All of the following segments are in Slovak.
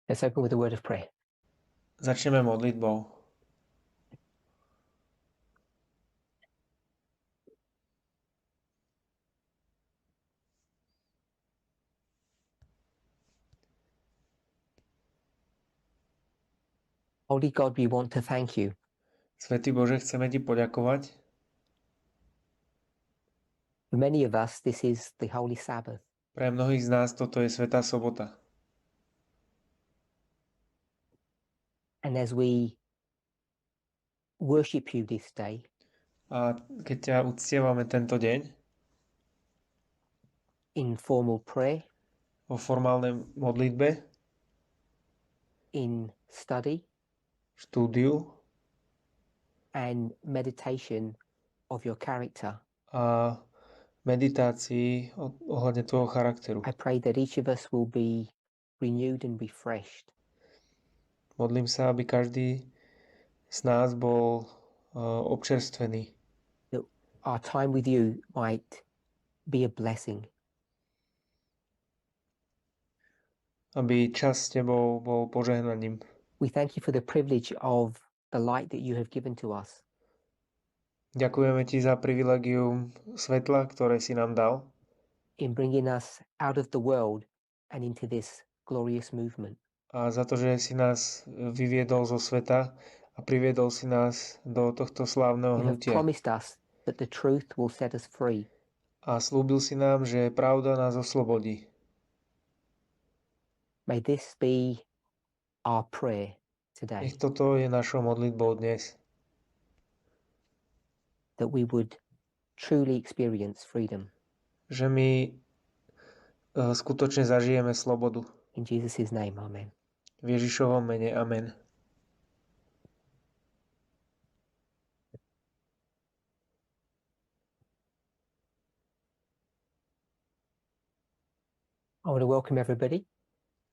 Let's open with a word of prayer. Začneme modlitbou. Holy God, we want to thank you. Svätý Bože, chceme Ti poďakovať. For many of us, this is the Holy Sabbath. Pre mnohých z nás toto je Svätá sobota. And as we worship you this day, A keď ťa uctievame tento deň in formal prayer, vo formálnej modlitbe, in study, štúdiu and meditation of your character, a meditácii ohľadne tvojho charakteru. I pray that each of us will be renewed and refreshed. Modlím sa, aby každý z nás bol občerstvený. That our time with you might be a blessing. Aby čas s Tebou bol požehnaním. We thank you for the privilege of the light that you have given to us. Ďakujeme Ti za privilegium svetla, ktoré si nám dal, in bringing us out of the world and into this glorious movement. a za to, že si nás vyviedol zo sveta a priviedol si nás do tohto slávneho You have hnutia. promised us that the truth will set us free. A slúbil si nám, že pravda nás oslobodí. May this be our prayer today, Nech toto je našou modlitbou dnes. that we would truly experience freedom. Že my skutočne zažijeme slobodu. In Jesus' name, amen. V Ježišovom mene, amen. I want to welcome everybody.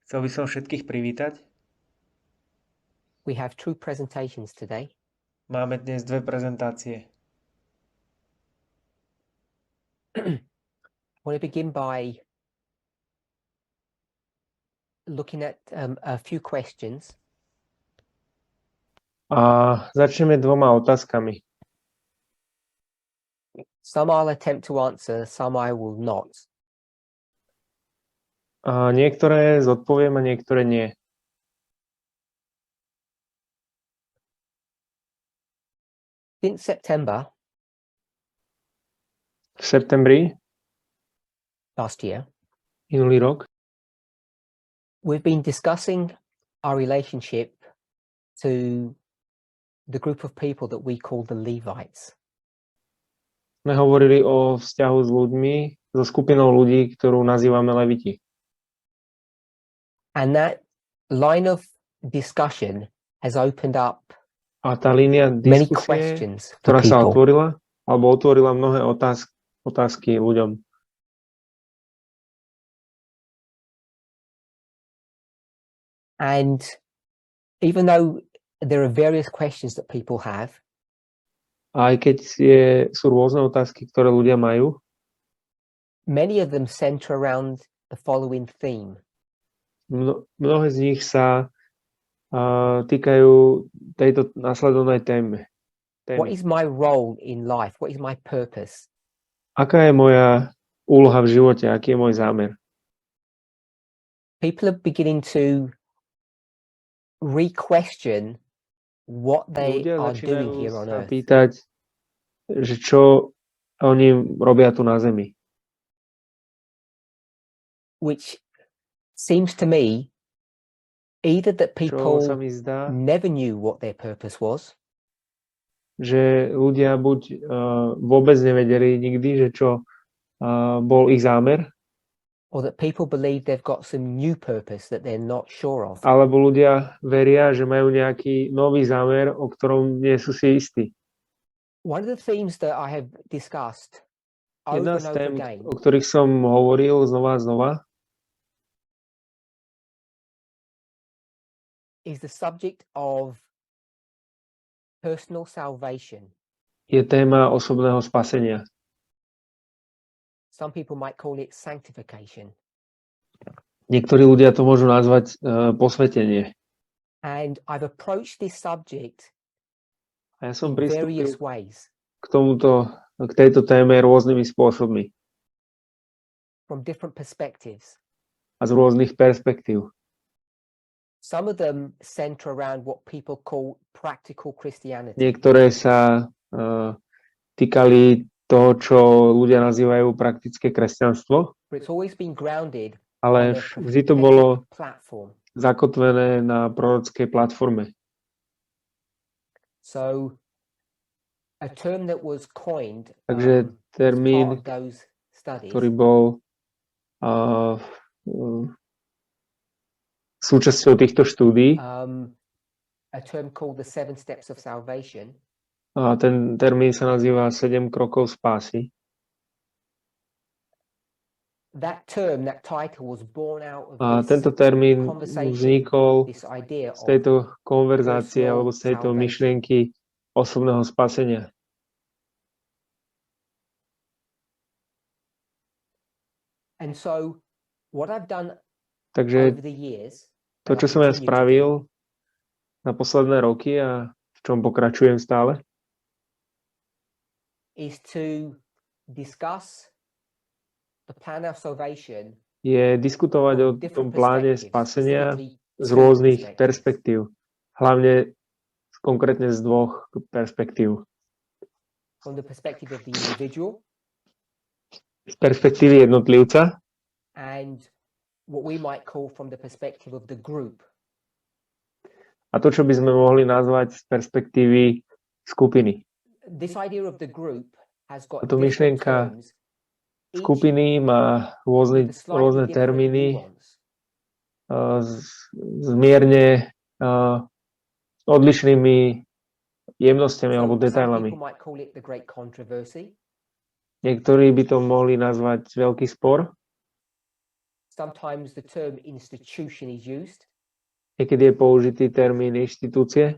Chcel by som všetkých privítať. We have two presentations today. Máme dnes dve prezentácie. I want to begin by looking at a few questions. A začneme dvoma otázkami. Some I'll attempt to answer, some I will not. A niektoré zodpoviem a niektoré nie. Since September V septembri, last year, minulý rok, we've been discussing our relationship to the group of people that we call the Levites. sme hovorili o vzťahu s ľuďmi, so skupinou ľudí, ktorú nazývame Leviti. And that line of discussion has opened up A tá línia many diskusie, questions for ktorá sa people. otvorila, alebo otvorila mnohé otázky ľuďom. And even though there are various questions that people have, A aj keď sú rôzne otázky, ktoré ľudia majú, many of them center around the following theme. mnohé z nich sa týkajú tejto následovnej témy. What is my role in life? What is my purpose? Aká je moja úloha v živote? Aký je môj zámer? People are beginning to re-question what they Ľudia are doing začínajú here on sa earth. pýtať, že čo oni robia tu na Zemi. Which seems to me either that Čo people sa mi zdá, never knew what their purpose was, že ľudia buď vôbec nevedeli nikdy, že čo bol ich zámer, or that people believe they've got some new purpose that they're not sure of. alebo ľudia veria, že majú nejaký nový zámer, o ktorom nie sú si istí. One of the themes that I have discussed over Jedna and z over tém, again o ktorých som hovoril znova a znova, is the subject of personal salvation. je téma osobného spasenia. Some people might call it sanctification. Niektorí ľudia to môžu nazvať posvetenie. And I've approached this subject A ja som in various pristúpil ways k tejto téme rôznymi spôsobmi from different perspectives. a z rôznych perspektív. Some of them center around what people call practical Christianity. Niektoré sa týkali toho, čo ľudia nazývajú praktické kresťanstvo, But it's always been grounded ale on a vždy to bolo prophetic platform. zakotvené na prorockej platforme. So a term that was coined Takže as part termín, of those studies ktorý bol súčasťou týchto štúdií, a term called the 7 steps of salvation. a ten termín sa nazýva 7 krokov spásy. That term, that title was born out of A this tento termín conversation, vznikol this idea z of tejto konverzácie personal alebo z tejto salvation. myšlienky osobného spasenia. And so what I've done Takže over the years, to, and I čo som ja continue to do, spravil na posledné roky a v čom pokračujem stále, is to discuss the plan of salvation je diskutovať o from tom different pláne perspectives, spasenia specifically z two rôznych perspectives. perspektív. Hlavne konkrétne z dvoch perspektív. From the perspective of the individual Z perspektívy jednotlivca and what we might call from the perspective of the group. a to, čo by sme mohli nazvať z perspektívy skupiny. This idea of the group has got Táto different myšlienka terms, each skupiny má with a rôzne slightly different termíny nuance. s mierne odlišnými jemnostiami alebo So some detailami. people might call it the great controversy. Niektorí by to mohli nazvať veľký spor. Sometimes the term institution is used. Niekedy je použitý termín inštitúcie.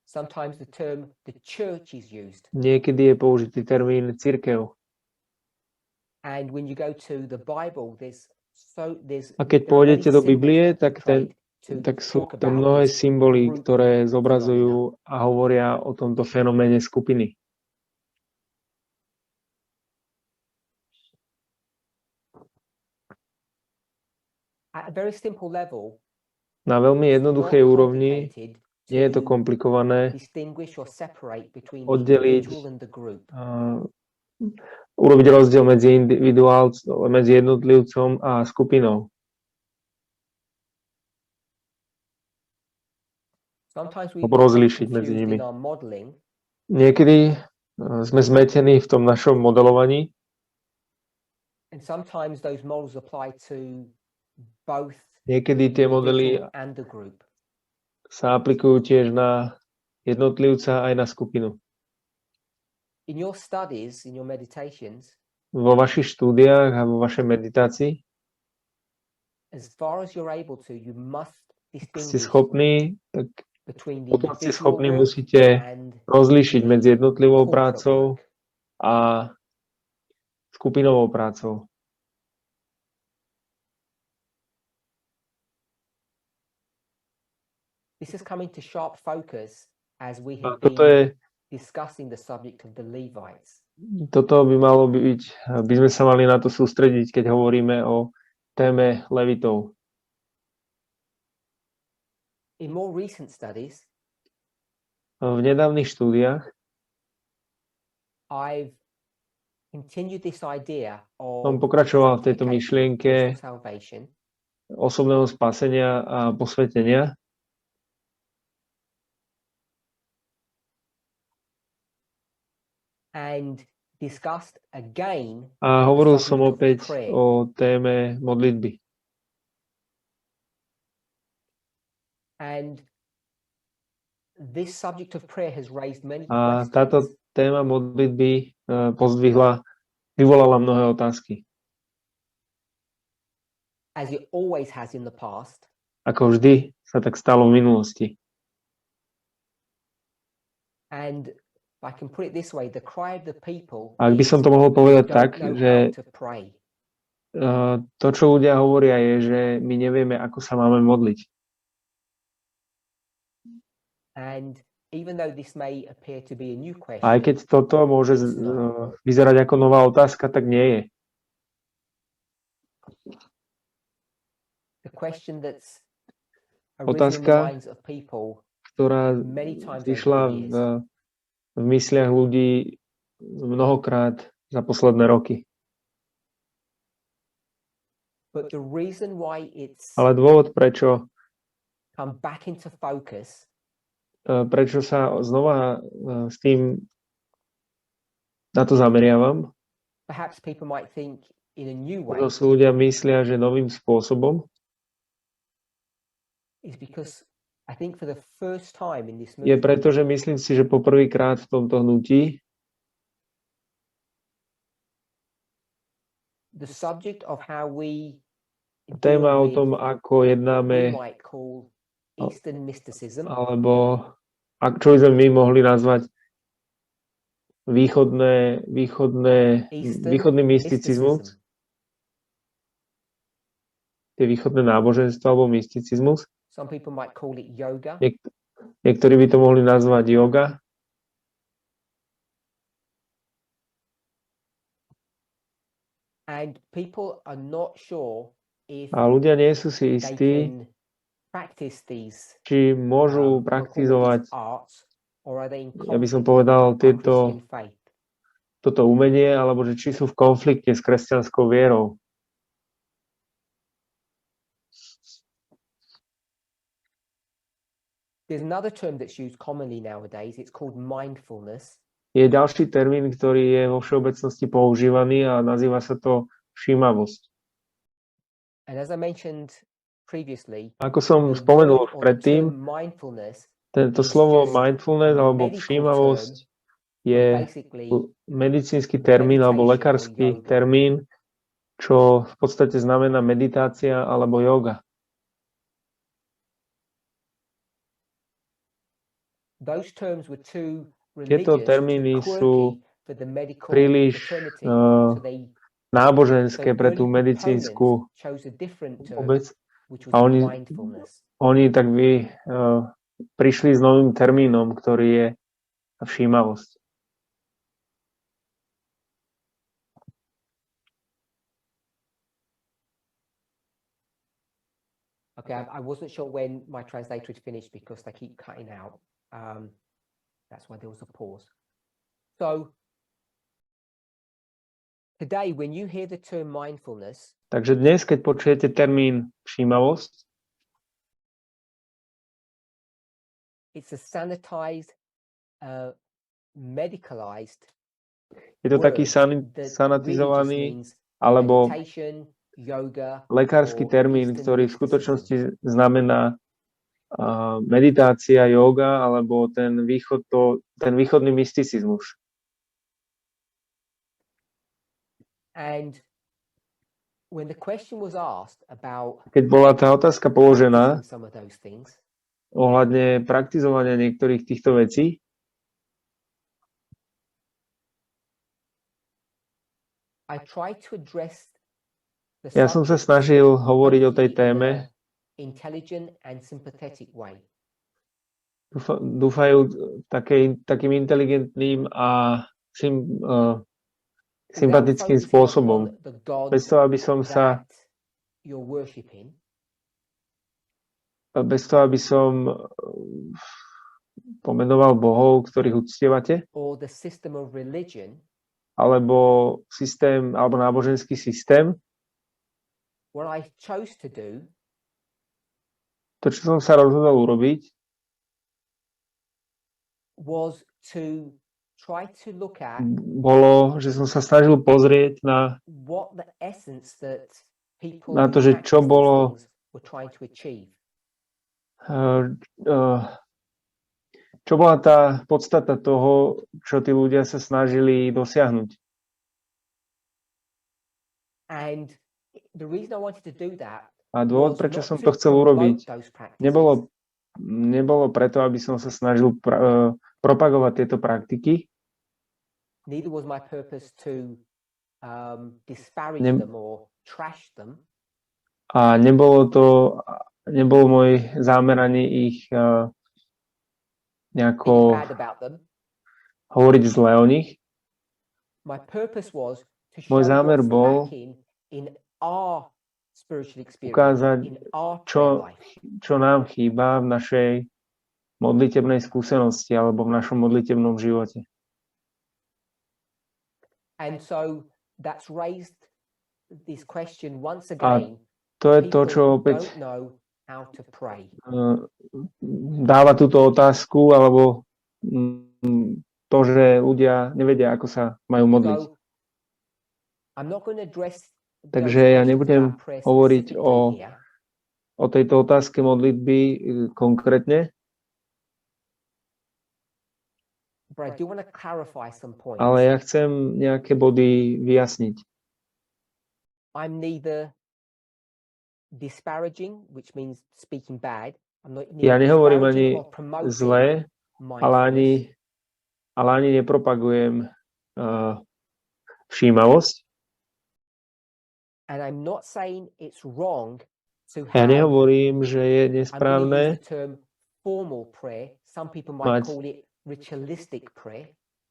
Sometimes the term the church is used. Niekedy je použitý termín cirkev. And when you go to the Bible, there's A keď there are many pôjdete do symbols Biblie, that are tak portrayed to sú talk tam about mnohé this symboly, group ktoré phenomena. zobrazujú a hovoria o tomto fenoméne skupiny. At a very simple level, Na veľmi it's jednoduchej not úrovni complicated nie je to to komplikované distinguish or separate between the oddeliť, individual and the group. urobiť rozdiel medzi jednotlivcom a skupinou. Sometimes we Alebo get rozlíšiť medzi confused nimi. in our modeling. Niekedy sme zmetení v tom našom modelovaní And sometimes those models apply to both Niekedy the tie modely individual and the group. sa aplikujú tiež na jednotlivca aj na skupinu. In your studies, in your meditations, Vo vašich štúdiách a vo vašej meditácii as far as you're able to, you must ste distinguish schopní, tak between the potom ste individual schopní, work musíte and rozlíšiť medzi the jednotlivou corporate prácou work. a skupinovou prácou. This has come into sharp focus as we A have toto been discussing the subject of the Levites. Toto by malo byť, by sme sa mali na to sústrediť, keď hovoríme o téme Levitov. In more recent studies, V nedávnych štúdiách I've continued this idea of som pokračoval v tejto sanctification, myšlienke personal salvation, osobného spasenia a posvetenia. and discussed again A hovoril the som subject of opäť prayer. o téme modlitby. And this subject of prayer has raised many A questions. táto téma modlitby vyvolala mnohé otázky. As it always has in the past. Ako vždy sa tak stalo v minulosti. And if I can put it this way, the cry of the people A ak by is som to mohol povedať don't tak, know že how to pray. to, čo ľudia hovoria, je, že my nevieme, ako sa máme modliť. And even though this may appear to be a new question, A aj keď toto môže vyzerať ako nová otázka, tak nie je. the question that's arisen in the Otázka, minds of people ktorá many times over zišla the years. v mysliach ľudí mnohokrát za posledné roky. But the reason why it's Ale dôvod, prečo come back into focus sa znova s tým na to zameriavam, perhaps people might think in a new way možno si ľudia myslia, že novým spôsobom, is because I think for the first time in this je movement, preto, že myslím si, že poprvýkrát v tomto hnutí the subject of how we téma deal o with tom, ako what we jednáme, might call Eastern mysticism, alebo čo by sme my mohli nazvať východný mysticizmus, tie východné náboženstvo alebo mysticizmus. Some people might call it yoga. Niektorí by to mohli nazvať yoga. And people are not sure if A ľudia nie sú si they istí, can practice these či môžu praktizovať, arts, or are they in ja by som conflict povedal, with our Christian faith. toto umenie, alebo že či sú v konflikte s kresťanskou vierou. There's another term that's used commonly nowadays. It's called mindfulness. Je ďalší termín, ktorý je vo všeobecnosti používaný a nazýva sa to všímavosť. And as I mentioned previously, ako som spomenul už predtým, tento slovo mindfulness alebo všímavosť je medicínsky termín alebo lekársky termín, čo v podstate znamená meditácia alebo yoga. Tieto termíny sú príliš náboženské pre tú medicínsku obec a oni tak prišli s novým termínom, ktorý je všímavosť. Okay, I wasn't sure when my translator had finished because they keep cutting out. That's why there was a pause. So today, when you hear the term mindfulness, takže dnes, keď počujete termín všímavosť, it's a sanitized, medicalized. Je to taký sanitizovaný alebo lekársky termín, ktorý v skutočnosti znamená meditácia, yoga alebo ten východný mysticizmus. Keď bola tá otázka položená ohľadne praktizovania niektorých týchto vecí, ja som sa snažil hovoriť o tej téme dúfajú takým inteligentným a sympatickým spôsobom. Bez toho, aby som pomenoval bohov, ktorých uctievate, alebo systém, alebo náboženský systém. To, čo som sa rozhodol urobiť, bolo, že som sa snažil pozrieť na to, že čo bolo čo bola tá podstata toho, čo tí ľudia sa snažili dosiahnuť. A dôvod, prečo som to chcel urobiť, nebolo preto, aby som sa snažil propagovať tieto praktiky. A nebol môj zámer ani ich nejako hovoriť zle o nich. Môj zámer bol ukázať, čo nám chýba v našej modlitebnej skúsenosti alebo v našom modlitebnom živote. A to je to, čo opäť dáva túto otázku, alebo to, že ľudia nevedia, ako sa majú modliť. Takže ja nebudem hovoriť o tejto otázke modlitby konkrétne, ale ja chcem nejaké body vyjasniť. Ja nehovorím ani zlé, ale ani nepropagujem všímavosť. Ja nehovorím, že je nesprávne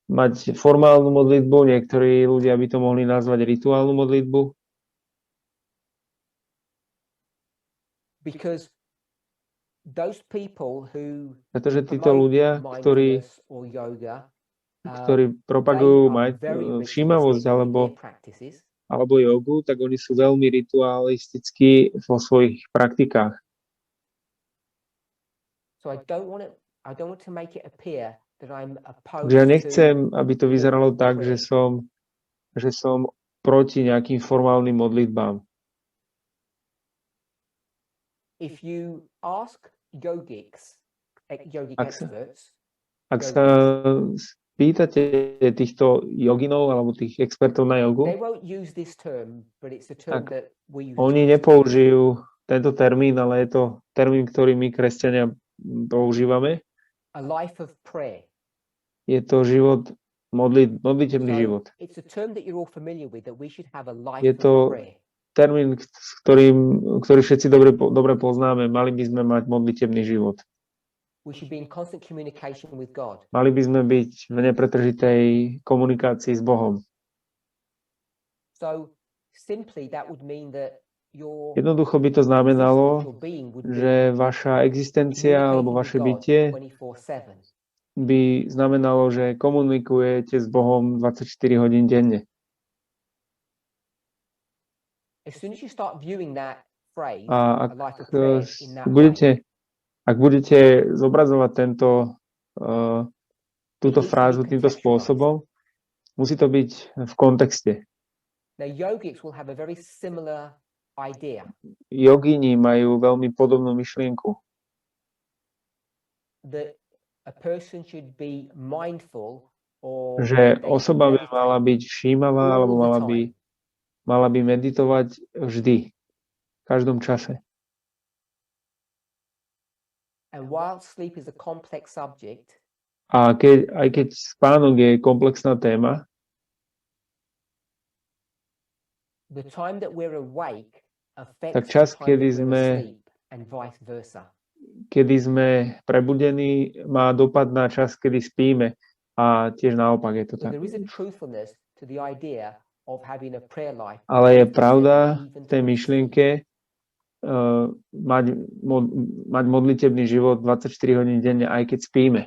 mať formálnu modlitbu, niektorí ľudia by to mohli nazvať rituálnu modlitbu. Pretože títo ľudia, ktorí propagujú všímavosť alebo jogu, tak oni sú veľmi ritualistickí vo svojich praktikách. Takže ja nechcem, aby to vyzeralo tak, že som proti nejakým formálnym modlitbám. Ak sa spýtate týchto joginov alebo tých expertov na jogu, tak oni nepoužijú tento termín, ale je to termín, ktorý my, kresťania, používame. Je to život, modlitebný život. Je to termín, ktorý všetci dobre poznáme. Mali by sme mať modlitebný život. Mali by sme byť v nepretržitej komunikácii s Bohom. Jednoducho by to znamenalo, že vaša existencia alebo vaše bytie by znamenalo, že komunikujete s Bohom 24 hodín denne. A ak budete zobrazovať túto frázu týmto spôsobom, musí to byť v kontexte. Jogíni majú veľmi podobnú myšlienku. Že osoba by mala byť všímavá alebo mala by meditovať vždy, v každom čase. A aj keď spánok je komplexná téma, tak čas, kedy sme prebudení, má dopad na čas, kedy spíme. A tiež naopak je to tak. Ale je pravda v tej myšlienke mať modlitebný život 24 hodín denne, aj keď spíme.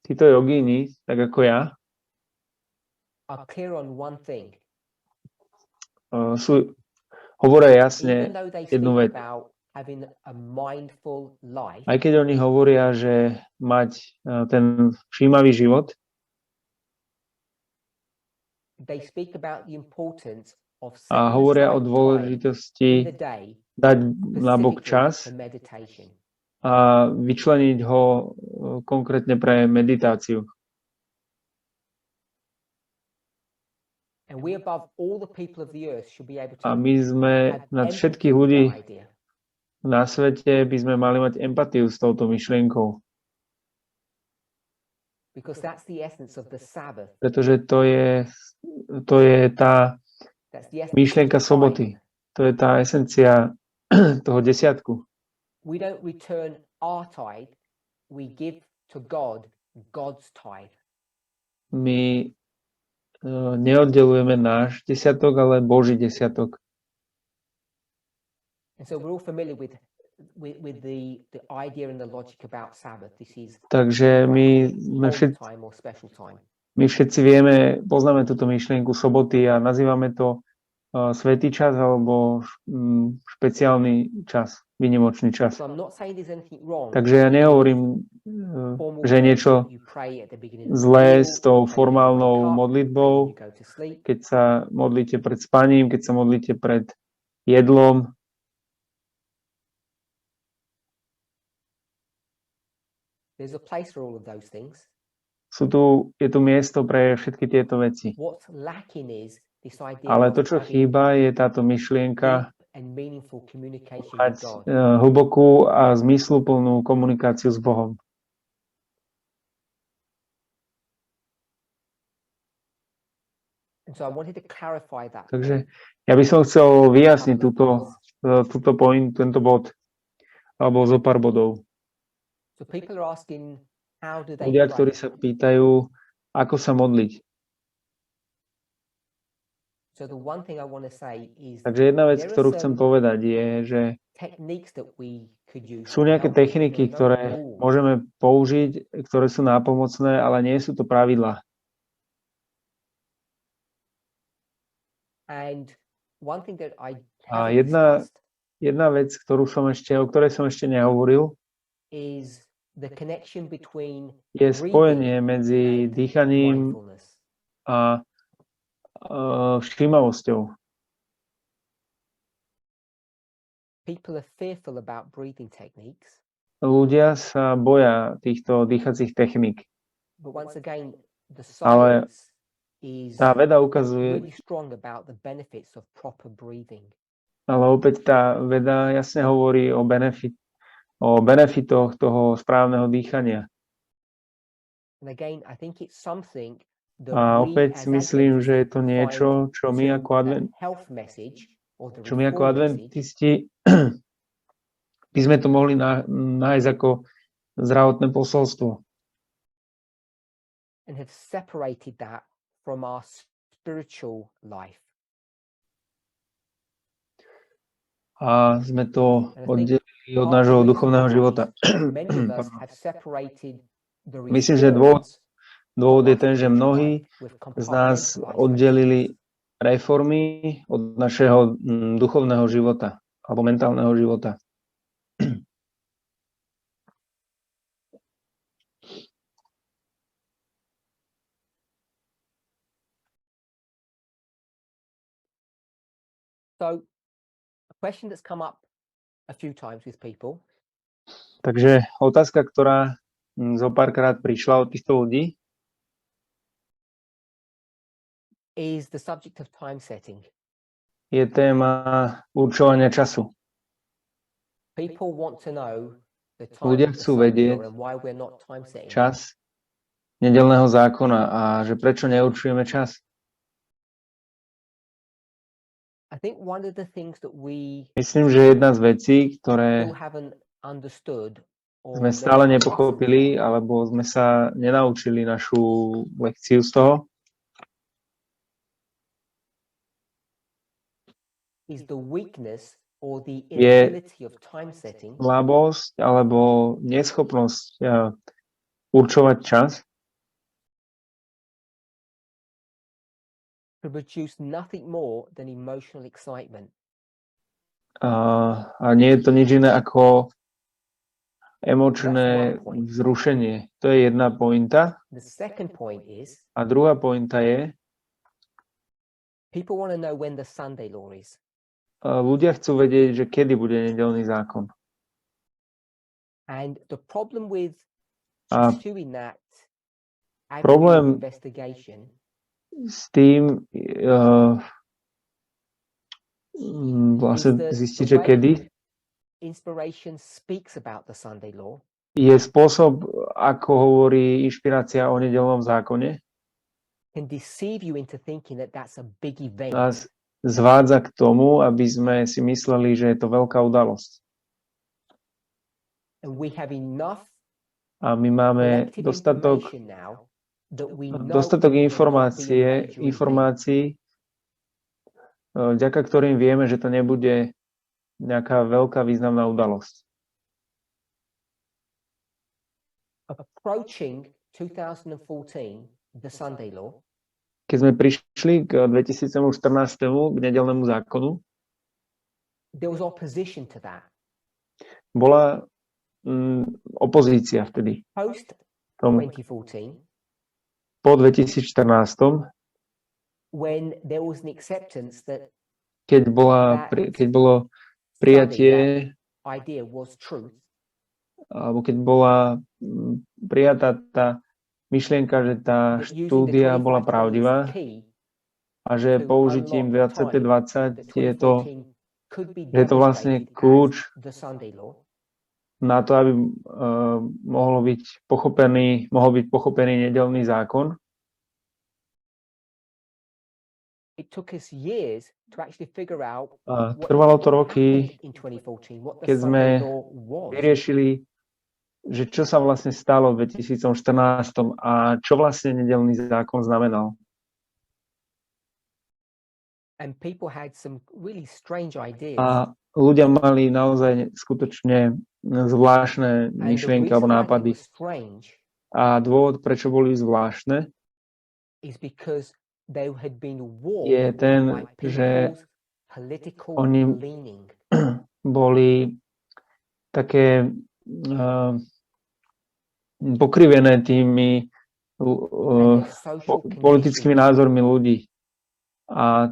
Títo jogíni, tak ako ja, hovoria jasne jednu vec. Aj keď oni hovoria, že mať ten všímavý život, a hovoria o dôležitosti dať nabok čas a vyčleniť ho konkrétne pre meditáciu. A my sme nad všetkých ľudí na svete by sme mali mať empatiu s touto myšlienkou. Pretože to je tá myšlienka soboty. To je tá esencia toho desiatku. We don't return our tithe, we give to God God's tithe. My neoddelujeme náš desiatok, ale Boží desiatok. And so we're all familiar with the idea and the logic about Sabbath. This is Takže my všetci vieme, poznáme túto myšlienku soboty a nazývame to svätý čas alebo špeciálny čas, výnimočný čas. Takže ja nehovorím, že je niečo zlé s tou formálnou modlitbou, keď sa modlíte pred spaním, keď sa modlíte pred jedlom. Je tu miesto pre všetky tieto veci. Ale to, čo chýba, je táto myšlienka mať hlbokú a zmysluplnú komunikáciu s Bohom. Takže ja by som chcel vyjasniť tento bod, alebo zo pár bodov. Ľudia, ktorí sa pýtajú, ako sa modliť. Takže jedna vec, ktorú chcem povedať, je, že sú nejaké techniky, ktoré môžeme použiť, ktoré sú nápomocné, ale nie sú to pravidlá. A jedna vec, o ktorej som ešte nehovoril, je spojenie medzi dýchaním a všímavosťou. Ľudia sa boja týchto dýchacích techník. Ale tá veda ukazuje, ale opäť tá veda jasne hovorí o benefitoch toho správneho dýchania. A opäť si myslím, že je to niečo, čo my ako adventisti by sme to mohli nájsť ako zdravotné posolstvo. A sme to oddelili od nášho duchovného života. Myslím, že dôvod je ten, že mnohí z nás oddelili reformy od našeho duchovného života alebo mentálneho života. So, a question that's come up a few times with people. Takže otázka, ktorá zo párkrát prišla od týchto ľudí, is the subject of time setting. Je téma určovania času. People want to know the time Ľudia chcú vedieť čas nedeľného zákona a že prečo neurčujeme čas. Myslím, že jedna z vecí, ktoré sme stále nepochopili, alebo sme sa nenaučili našu lekciu z toho, je slabosť alebo neschopnosť určovať čas, a nie je to nič iné ako emočné vzrušenie. To je jedna pointa. A druhá pointa je, ľudia chcú vedieť, že kedy bude nedeľný zákon. A problém s tým vlastne zistiť, že kedy. je spôsob, ako hovorí inšpirácia o nedeľnom zákone, nás zvádza k tomu, aby sme si mysleli, že je to veľká udalosť. A my máme dostatok informácií, vďaka ktorým vieme, že to nebude nejaká veľká významná udalosť. Keď sme prišli k 2014. k nedeľnému zákonu, bola opozícia vtedy. Po 2014, keď bolo prijatie, alebo keď bola prijatá tá myšlienka, že tá štúdia bola pravdivá a že použitím 2520 je to vlastne kľúč na to, aby mohol byť pochopený nedeľný zákon. A trvalo to roky, keď sme vyriešili, že čo sa vlastne stalo v 2014 a čo vlastne nedeľný zákon znamenal. A ľudia mali naozaj skutočne zvláštne myšlienky alebo nápady. A dôvod, prečo boli zvláštne, je ten, že oni boli také pokrivené tými politickými názormi ľudí a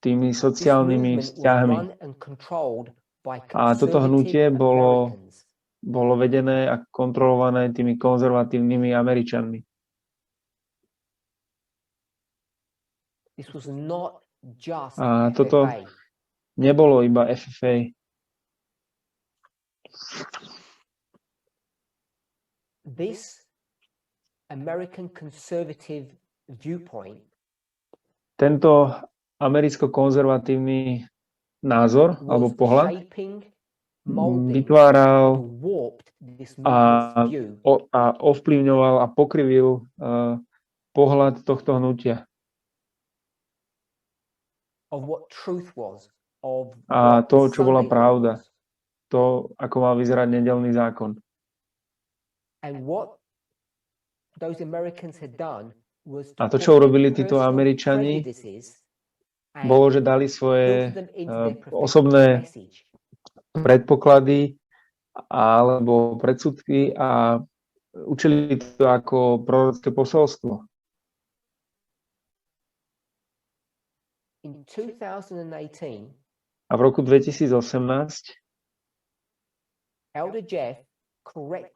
tými sociálnymi vzťahmi. A toto hnutie bolo vedené a kontrolované tými konzervatívnymi Američanmi. A toto nebolo iba FFA. Tento americko-konzervatívny názor alebo pohľad vytváral a ovplyvňoval a pokrivil pohľad tohto hnutia. A to, čo bola pravda. To, ako mal vyzerať nedeľný zákon. A to, čo urobili títo Američani, bolo, že dali svoje osobné predpoklady alebo predsudky a učili to ako prorocké posolstvo. A v roku 2018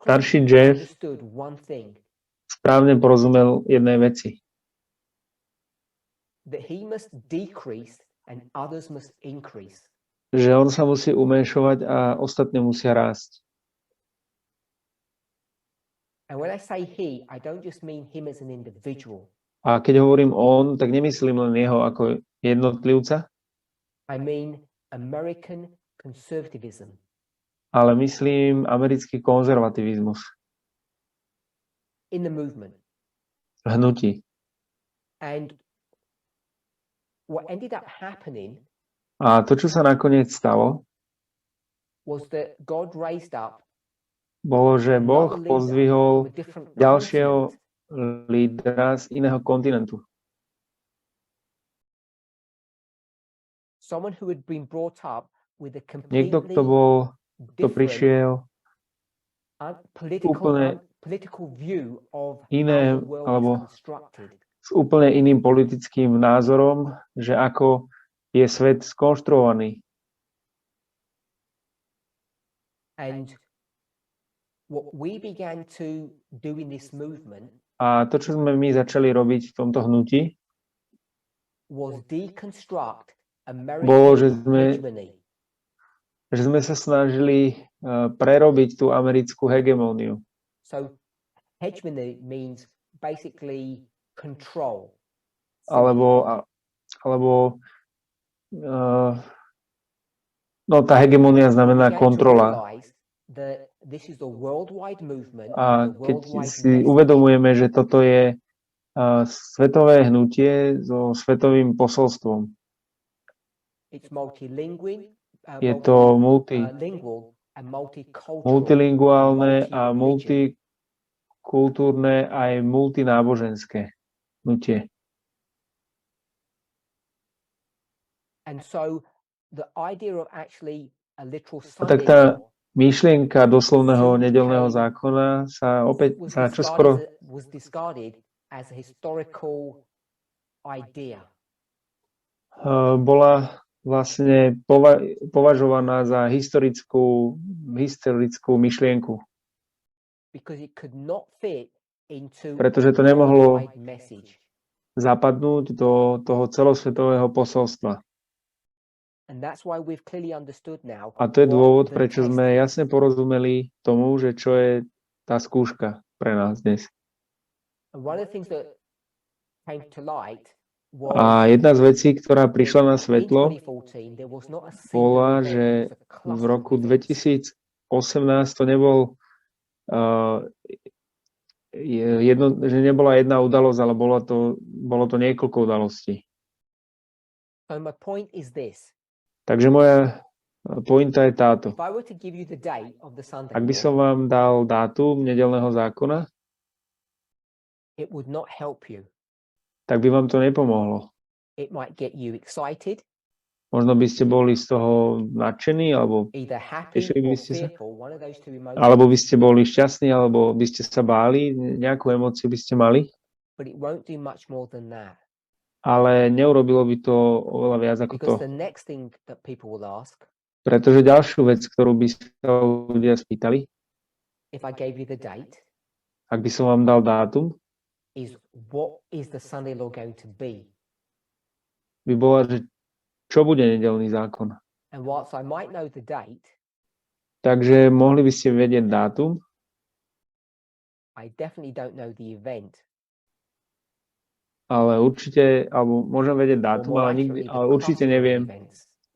starší Jeff správne porozumel jednej veci. Že on sa musí umenšovať a ostatní musia rásť. A keď hovorím on, tak nemyslím len jeho ako jednotlivca, ale myslím americký konzervativizmus. V hnutí. A to, čo sa nakoniec stalo, bolo, že Boh pozdvihol ďalšieho lídra z iného kontinentu. Niekto, kto prišiel úplne iné, alebo s úplne iným politickým názorom, že ako je svet skonštruovaný. A to, čo sme my začali robiť v tomto hnutí, bolo, že sme že sme sa snažili prerobiť tú americkú hegemóniu. So hegemony means basically control. Alebo no tá hegemónia znamená kontrola. A keď si uvedomujeme, že toto je svetové hnutie so svetovým posolstvom. Je to multilinguálne a multikultúrne aj multináboženské hnutie. A tak tá myšlienka doslovného nedeľného zákona sa čoskoro bola vlastne považovaná za historickú myšlienku. Pretože to nemohlo zapadnúť do toho celosvetového posolstva. A to je dôvod, prečo sme jasne porozumeli tomu, že čo je tá skúška pre nás dnes. A jedna z vecí, ktorá prišla na svetlo, bola, že v roku 2018 to nebol že nebola jedna udalosť, ale bolo to niekoľko udalostí. Takže moja pointa je táto. Ak by som vám dal dátum nedeľného zákona, tak by vám to nepomohlo. Možno by ste boli z toho nadšení, alebo tešili by ste sa, alebo by ste boli šťastní, alebo by ste sa báli, nejakú emóciu by ste mali. Ale neurobilo by to oveľa viac ako to. Pretože ďalšiu vec, ktorú by sa ľudia spýtali, ak by som vám dal dátum, by bola, že čo bude nedeľný zákon. Takže mohli by ste vedieť dátum, ale určite, alebo môžem vedieť dátum, ale určite neviem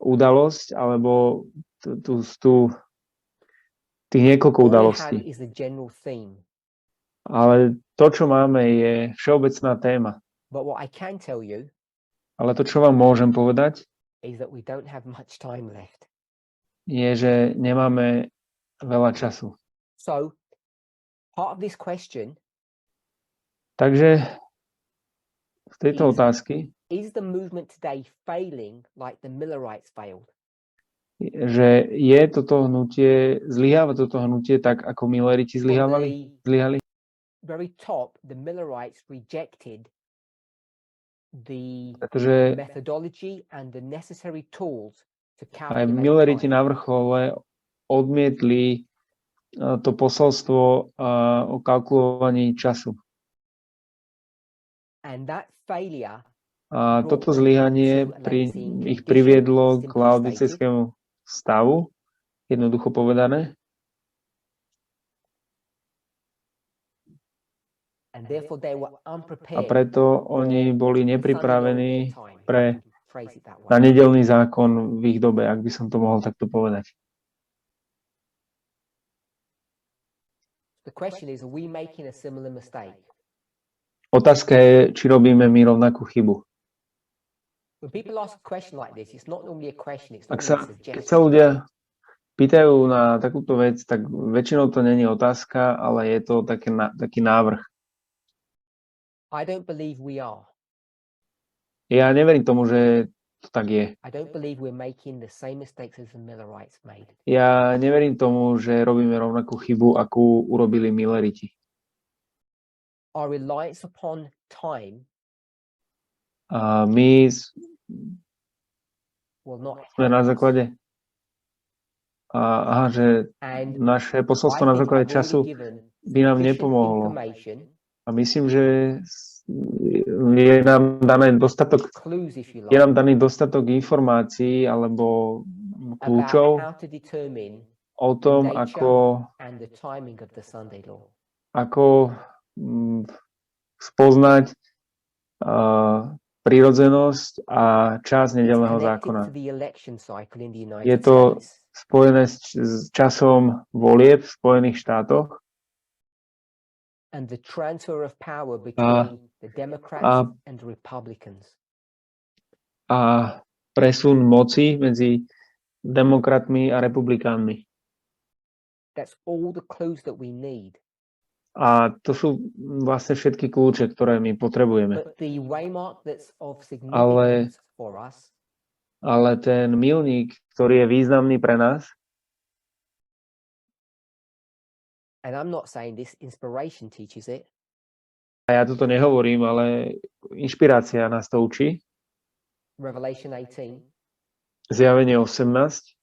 udalosť, alebo tých niekoľko udalostí. Ale to, čo máme, je všeobecná téma. Ale to, čo vám môžem povedať, je, že nemáme veľa času. Takže z tejto otázky, že je toto hnutie, zlyháva toto hnutie tak, ako Milleriti zlyhali? Pretože aj Milleriti na vrchole odmietli to posolstvo o kalkulovaní času. A toto zlyhanie ich priviedlo k laodicejskému stavu, jednoducho povedané. A preto oni boli nepripravení na nedeľný zákon v ich dobe, ak by som to mohol takto povedať. Otázka je, či robíme my rovnakú chybu. Keď sa ľudia pýtajú na takúto vec, tak väčšinou to nie je otázka, ale je to taký návrh. Ja neverím tomu, že to tak je. Ja neverím tomu, že robíme rovnakú chybu, akú urobili Milleriti. A my sme na základe že naše posolstvo na základe času by nám nepomohlo. A myslím, že je nám daný dostatok informácií alebo kľúčov o tom, ako spoznať prirodzenosť a čas nedeľného zákona. Je to spojené s časom volieb v Spojených štátoch a presun moci medzi demokratmi a republikánmi. A to sú vlastne všetky kľúče, ktoré my potrebujeme. Ale ten milník, ktorý je významný pre nás, a ja toto nehovorím, ale inšpirácia nás to učí. Zjavenie 18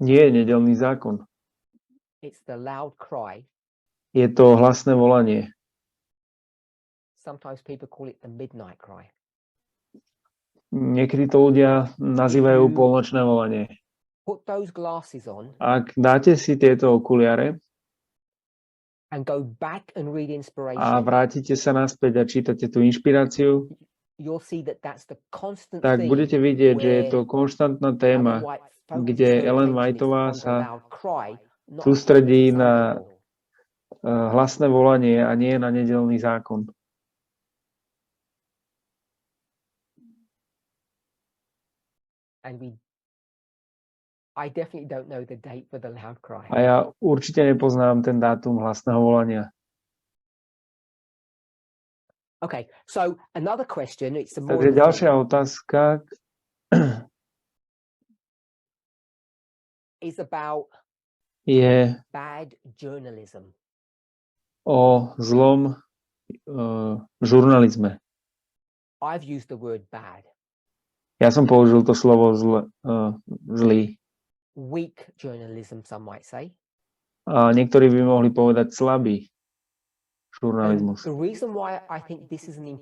nie je nedeľný zákon. Je to hlasné volanie. Niekedy to ľudia nazývajú polnočné volanie. Ak dáte si tieto okuliare a vrátite sa naspäť a čítate tú inšpiráciu, tak budete vidieť, že je to konštantná téma, kde Ellen Whiteová sa sústredí na hlasné volanie a nie na nedeľný zákon. A ja určite nepoznám ten dátum hlasného volania. Takže ďalšia otázka je o zlom žurnalizme. Ja som použil to slovo zlý. A niektorí by mohli povedať slabý žurnalizmus.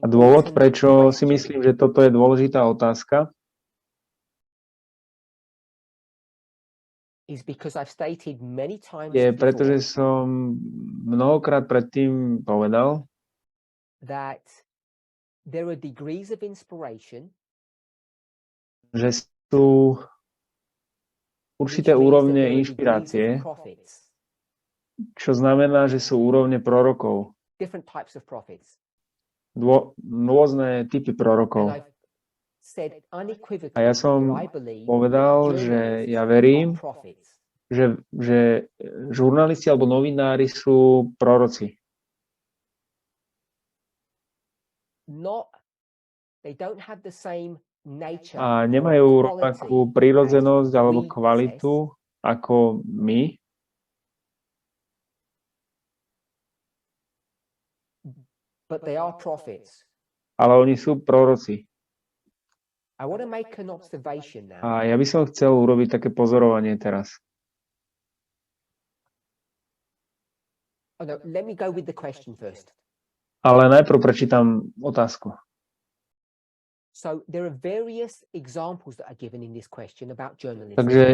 A dôvod, prečo si myslím, že toto je dôležitá otázka, je, pretože som mnohokrát predtým povedal, že sú určité úrovne inšpirácie, čo znamená, že sú úrovne prorokov. Rôzne typy prorokov. A ja som povedal, že ja verím, že žurnalisti alebo novinári sú proroci. A nemajú rovnakú prirodzenosť alebo kvalitu ako my. Ale oni sú proroci. A ja by som chcel urobiť také pozorovanie teraz. Ale najprv prečítam otázku. Takže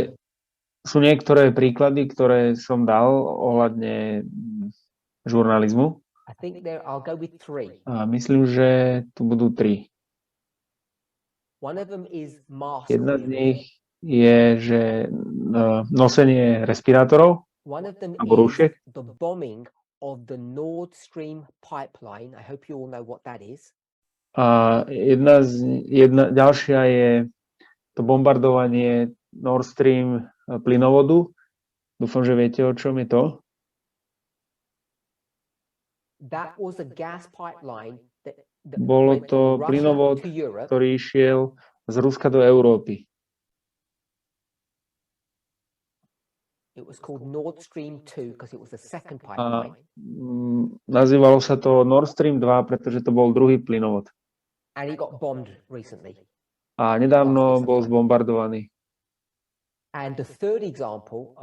sú niektoré príklady, ktoré som dal ohľadne žurnalizmu. A myslím, že tu budú 3. Jedna z nich je, že nosenie respirátorov alebo rúšiek. A ďalšia je to bombardovanie Nord Stream plynovodu. Dúfam, že viete, o čom je to. Bolo to plynovod, ktorý išiel z Ruska do Európy. A nazývalo sa to Nord Stream 2, pretože to bol druhý plynovod. A nedávno bol zbombardovaný.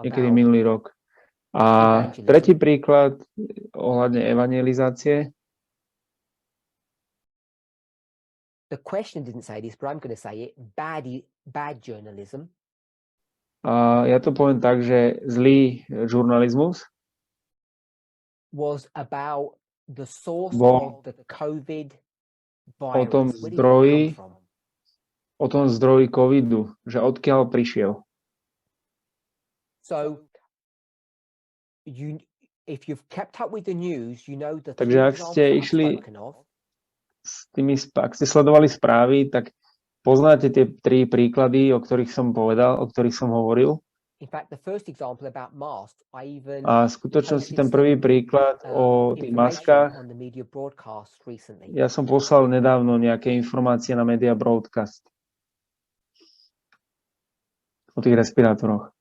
Niekedy minulý rok. A tretí príklad ohľadne evangelizácie the question didn't say this, but I'm going to say it, bad journalism. Ja to poviem tak, že zlý žurnalizmus was about the source bol of the COVID o tom virus. Where did it come from? o tom zdroji covidu, že odkiaľ prišiel. So if you've kept up with the news, you know that Takže ak ste išli ak ste sledovali správy, tak poznáte tie 3 príklady, o ktorých som povedal, o ktorých som hovoril. In fact, the first example about masks, I even A v skutočnosti ten prvý príklad o tých maskách, ja som poslal nedávno nejaké informácie na media broadcast o tých respirátoroch.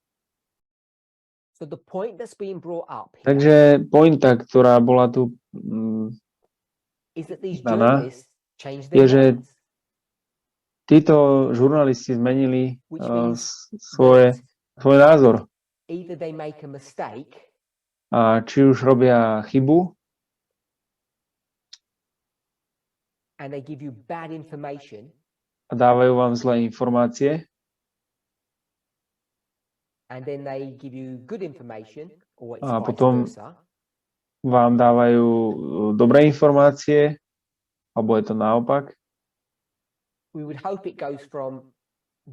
So the point that's being brought up here, takže pointa, ktorá bola tu daná, je, že títo žurnalisti zmenili svoj názor. A či už robia chybu, a dávajú vám zlé informácie, a potom vám dávajú dobré informácie, alebo je to naopak.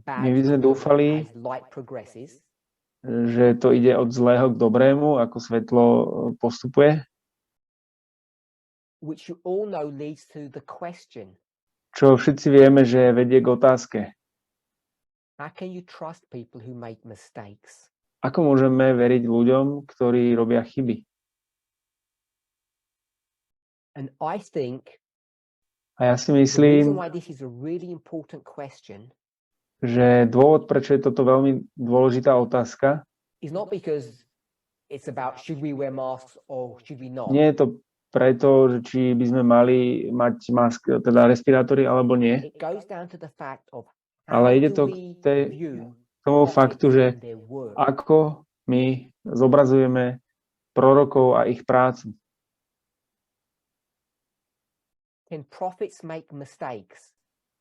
My by sme dúfali, že to ide od zlého k dobrému, ako svetlo postupuje. Čo všetci vieme, že vedie k otázke. Ako môžeme veriť ľuďom, ktorí robia chyby? A ja si myslím, že dôvod, prečo je toto veľmi dôležitá otázka, nie je to preto, že či by sme mali mať teda respirátory alebo nie, ale ide to k tomu faktu, že ako my zobrazujeme prorokov a ich prácu.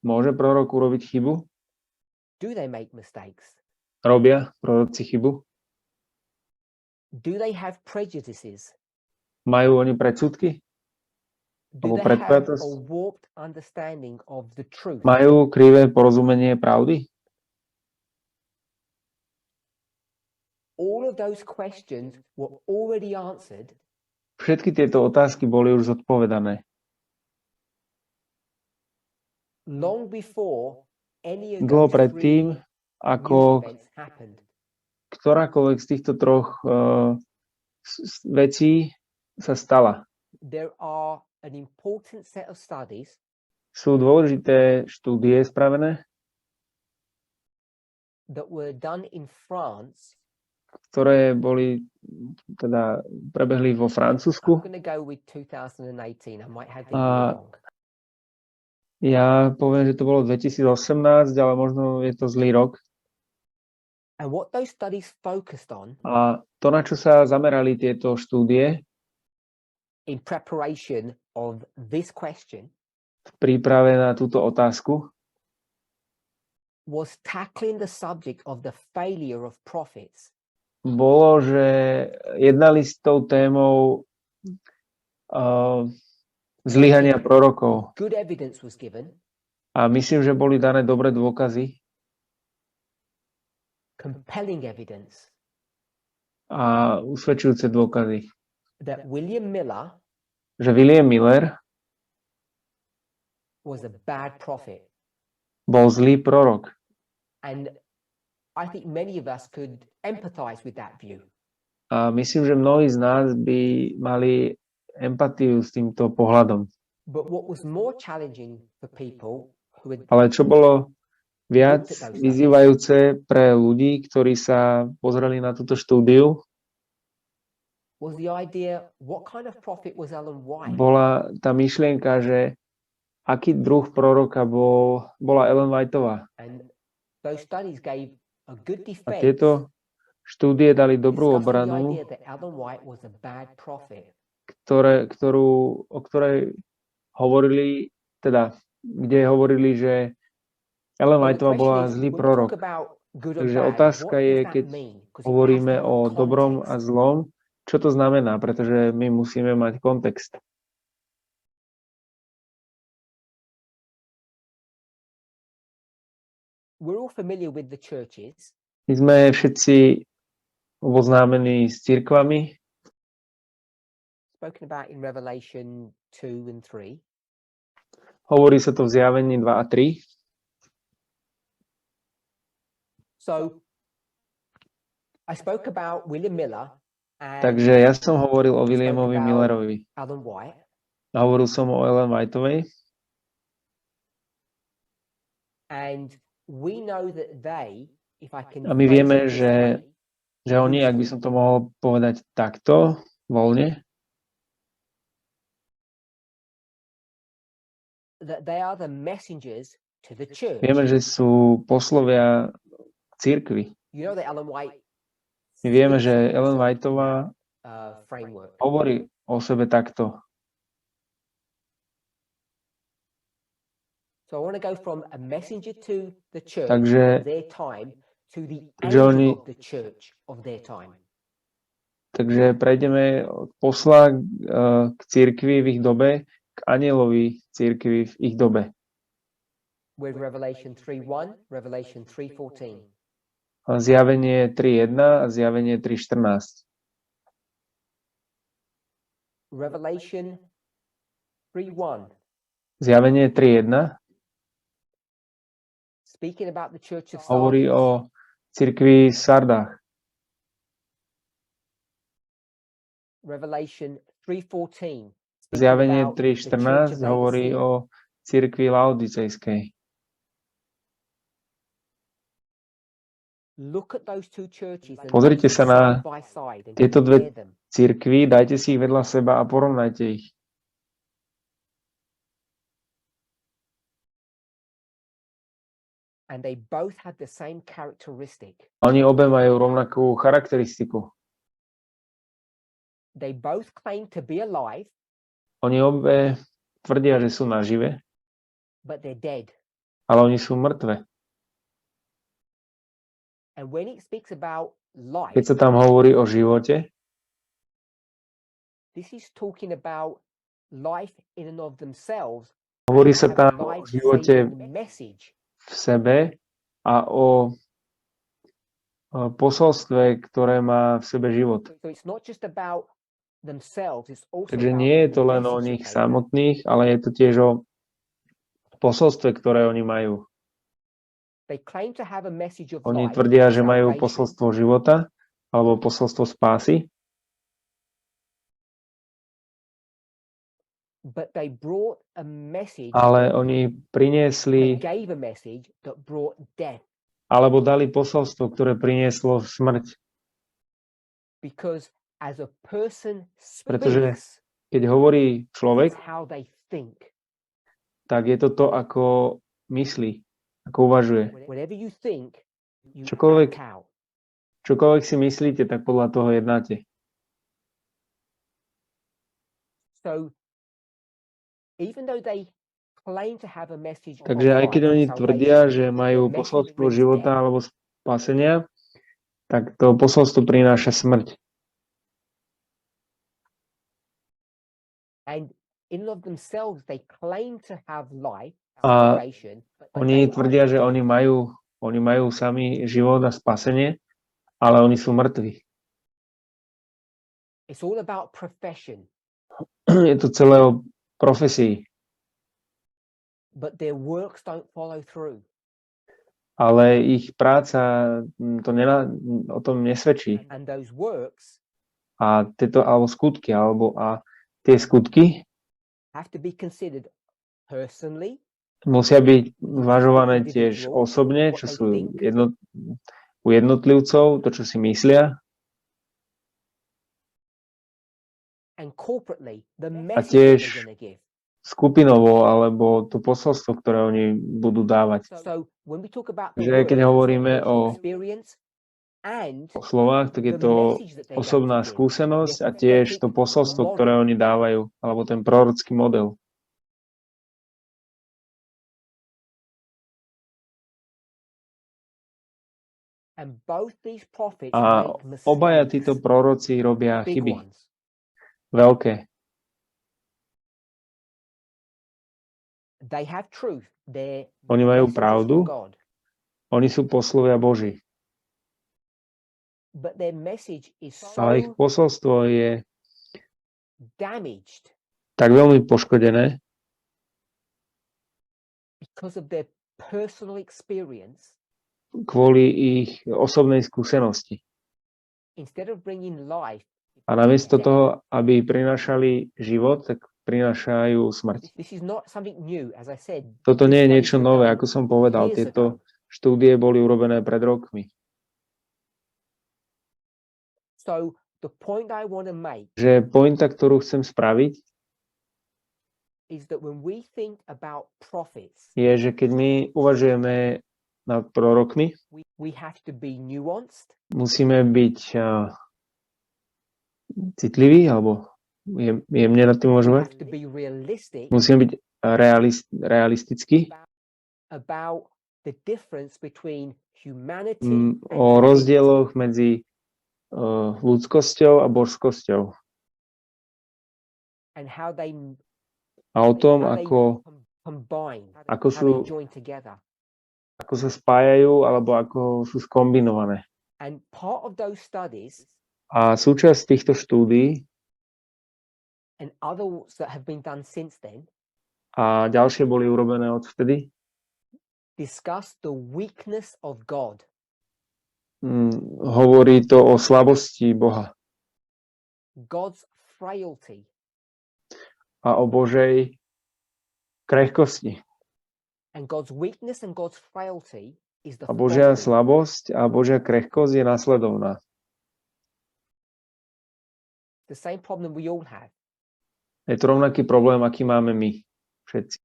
Môže prorok urobiť chybu? Robia proroci chybu? Majú oni predsudky? Alebo predpojatosť? Majú krivé porozumenie pravdy? Všetky tieto otázky boli už zodpovedané. Dlho predtým, ako ktorákoľvek z týchto 3 vecí sa stala. Sú dôležité štúdie spravené, ktoré prebehli vo Francúzsku. A ja poviem, že to bolo 2018, ale možno je to zlý rok. A to, na čo sa zamerali tieto štúdie v príprave na túto otázku, bolo, že jednali s tou témou zlyhania prorokov. A myslím, že boli dané dobré dôkazy. A usvedčujúce dôkazy. Že William Miller bol zlý prorok. A myslím, že mnohí z nás by mali empatiu s týmto pohľadom. Ale čo bolo viac vyzývajúce pre ľudí, ktorí sa pozreli na túto štúdiu, bola tá myšlienka, že aký druh proroka bola Ellen Whiteová. A tieto štúdie dali dobrú obranu, o ktorej hovorili, teda kde hovorili, že Ellen Whiteová bola zlý prorok. Takže otázka je, keď hovoríme o dobrom a zlom, čo to znamená, pretože my musíme mať kontext. My sme všetci oboznámení s cirkvami. Hovorí sa to v Zjavení 2 a 3. Takže ja som hovoril o Williamovi Millerovi. A hovoril som o Ellen Whiteovej. A my vieme, že oni, ak by som to mohol povedať takto, voľne, vieme, že sú poslovia cirkvi. My vieme, že Ellen Whiteová hovorí o sebe takto. Takže prejdeme od posla k cirkvi v ich dobe k anjelovi cirkvi v ich dobe. Zjavenie 3.1 a Zjavenie 3.14. Zjavenie 3.1 hovorí o cirkvi v Sardách. Zjavenie 3.14 hovorí o cirkvi laodicejskej. Pozrite sa na tieto dve cirkvi, dajte si ich vedľa seba a porovnajte ich. Oni obe majú rovnakú charakteristiku. Oni obe tvrdia, že sú nažive, ale oni sú mŕtve. Keď sa tam hovorí o živote, hovorí sa tam o živote v sebe a o posolstve, ktoré má v sebe život. Takže nie je to len o nich samotných, ale je to tiež o posolstve, ktoré oni majú. Oni tvrdia, že majú posolstvo života alebo posolstvo spásy, ale oni priniesli alebo dali posolstvo, ktoré prinieslo smrť. Pretože keď hovorí človek, tak je to to, ako myslí, ako uvažuje. Čokoľvek si myslíte, tak podľa toho jednáte. Takže aj keď oni tvrdia, že majú posolstvo života alebo spasenia, tak to posolstvo prináša smrť. A oni tvrdia, že oni majú sami život a spasenie, ale oni sú mŕtvi. Je to celé o profesii. Ale ich práca o tom nesvedčí. A tieto, alebo skutky, a tie skutky musia byť zvažované tiež osobne, čo sú u jednotlivcov, to, čo si myslia. A tiež skupinovo, alebo to posolstvo, ktoré oni budú dávať. Že keď hovoríme o slovách, tak je to osobná skúsenosť a tiež to posolstvo, ktoré oni dávajú, alebo ten prorocký model. A obaja títo proroci robia chyby. Veľké. Oni majú pravdu, oni sú poslovia Boží. Ale ich posolstvo je tak veľmi poškodené kvôli ich osobnej skúsenosti. A namiesto toho, aby prinášali život, tak prinášajú smrť. Toto nie je niečo nové, ako som povedal. Tieto štúdie boli urobené pred rokmi. Že pointa, ktorú chcem spraviť, je, že keď my uvažujeme nad prorokmi, musíme byť citliví, alebo jemne nad tým uvažovať. Musíme byť realistickí o rozdieloch medzi ľudskosťou a božskosťou. A o tom, ako sa spájajú, alebo ako sú skombinované. A súčasť týchto štúdií a ďalšie boli urobené odvtedy, hovorí to o slabosti Boha a o Božej krehkosti. A Božia slabosť a Božia krehkosť je nasledovná. Je to rovnaký problém, aký máme my všetci.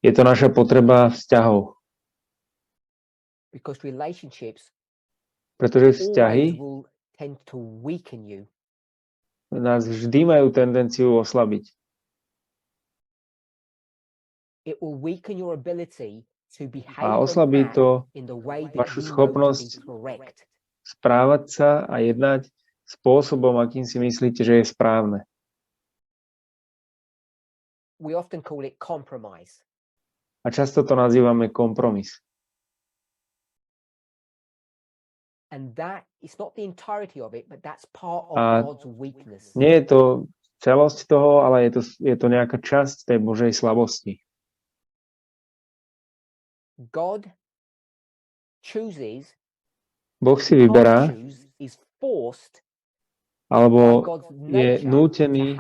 Je to naša potreba vzťahov. Pretože vzťahy nás vždy majú tendenciu oslabiť. A oslabí to vašu schopnosť správať sa a jednať spôsobom, akým si myslíte, že je správne. A často to nazývame kompromis. A nie je to celosť toho, ale je to nejaká časť tej Božej slabosti. Boh si vyberá, alebo je nútený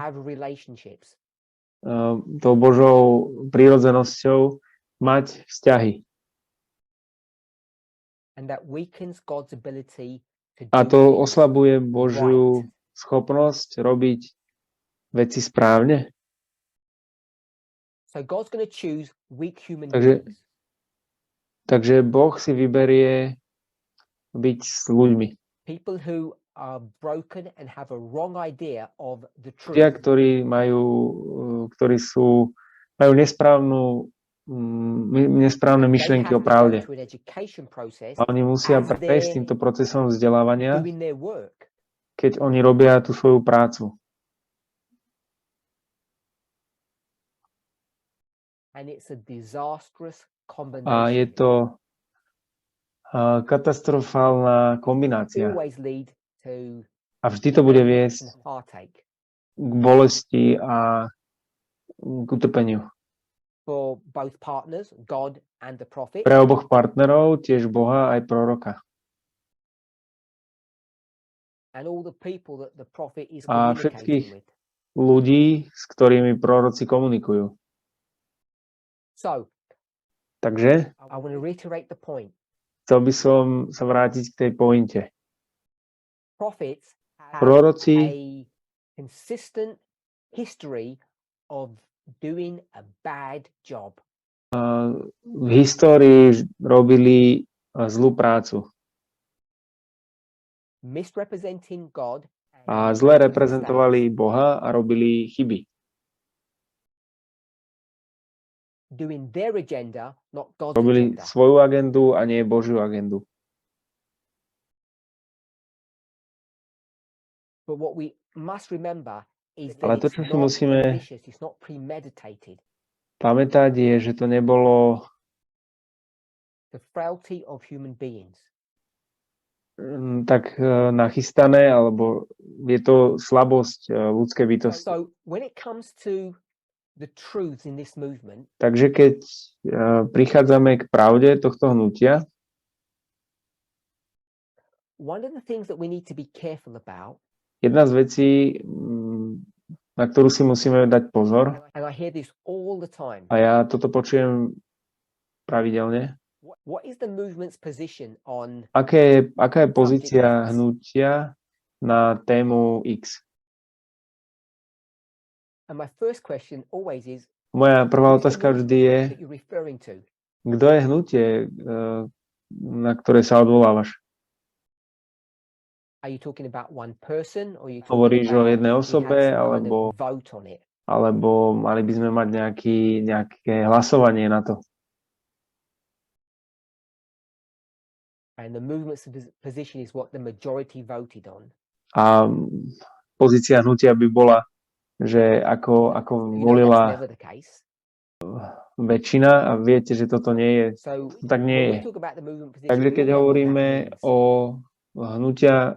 tou Božou prírodzenosťou mať vzťahy. A to oslabuje Božiu schopnosť robiť veci správne. Takže Boh si vyberie byť s ľuďmi. Ľudia, ktorí majú nesprávne myšlienky o pravde. A oni musia prejsť týmto procesom vzdelávania, keď oni robia tú svoju prácu. A je to katastrofálna kombinácia. A vždy to bude viesť k bolesti a k utrpeniu. Pre oboch partnerov, tiež Boha aj proroka. A všetkých ľudí, s ktorými proroci komunikujú. Takže chcel by som sa vrátiť k tej pointe. Proroci v histórii robili zlú prácu. A zle reprezentovali Boha a robili chyby. doing their agenda, not God's robili agenda. svoju agendu a nie Božiu agendu. But what we must remember is Ale that to, it's čo si not musíme malicious, it's not premeditated. pamätať, je, že to nebolo The frailty of human beings. tak nachystané, alebo je to slabosť ľudskej bytosti. So when it comes to the truths in this movement, Takže keď prichádzame k pravde tohto hnutia, one of the things that we need to be careful about, jedna z vecí, na ktorú si musíme dať pozor, and I hear this all the time, a ja toto počujem pravidelne, what is the movement's position on aká je pozícia hnutia na tému X? And my first question always is, Moja prvá who's the otázka vždy movement je, that you're referring to? kto je hnutie, na ktoré sa odvolávaš? Are you talking about one person, or are you talking Hovoríš o about jednej we osobe, had some kind of vote on it? alebo mali by sme mať nejaké hlasovanie na to? And the movement's position is what the majority voted on. A pozícia hnutia by bola, že ako volila That's never the case. väčšina, a viete, že toto nie je, So to tak nie when je. we talk about the movement position, Takže we keď all know what that hovoríme means.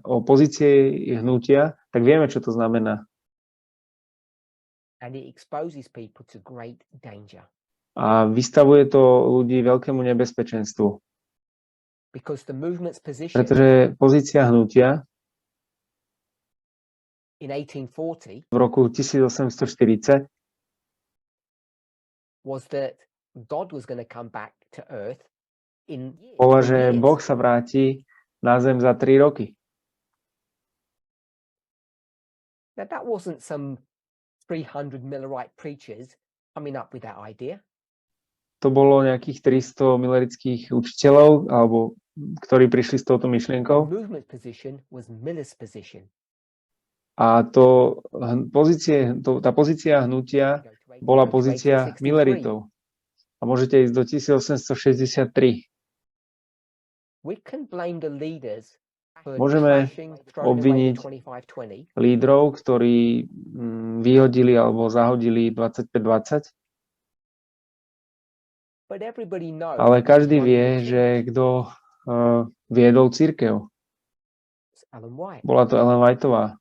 o pozícii hnutia, tak vieme, čo to znamená. And it exposes people to great danger. A vystavuje to ľudí veľkému nebezpečenstvu. Because the movement's position Pretože pozícia hnutia in 1840 v roku 1840 was that God was going to come back to earth in bola, 3 že years. Boh sa vráti na zem za 3 roky. Now that wasn't some 300 Millerite preachers coming up with that idea. To bolo nejakých 300 milerických učiteľov, alebo ktorí prišli s touto The myšlienkou. movement position was Miller's position. A tá pozícia hnutia bola pozícia Milleritov. A môžete ísť do 1863. We can blame the leaders for Môžeme trashing, throwing away the obviniť 25-20, lídrov, ktorí vyhodili alebo zahodili 25-20, but everybody knows ale každý who vie, running the že church. kto viedol cirkev. It's Ellen White. Bola to Ellen Whiteová.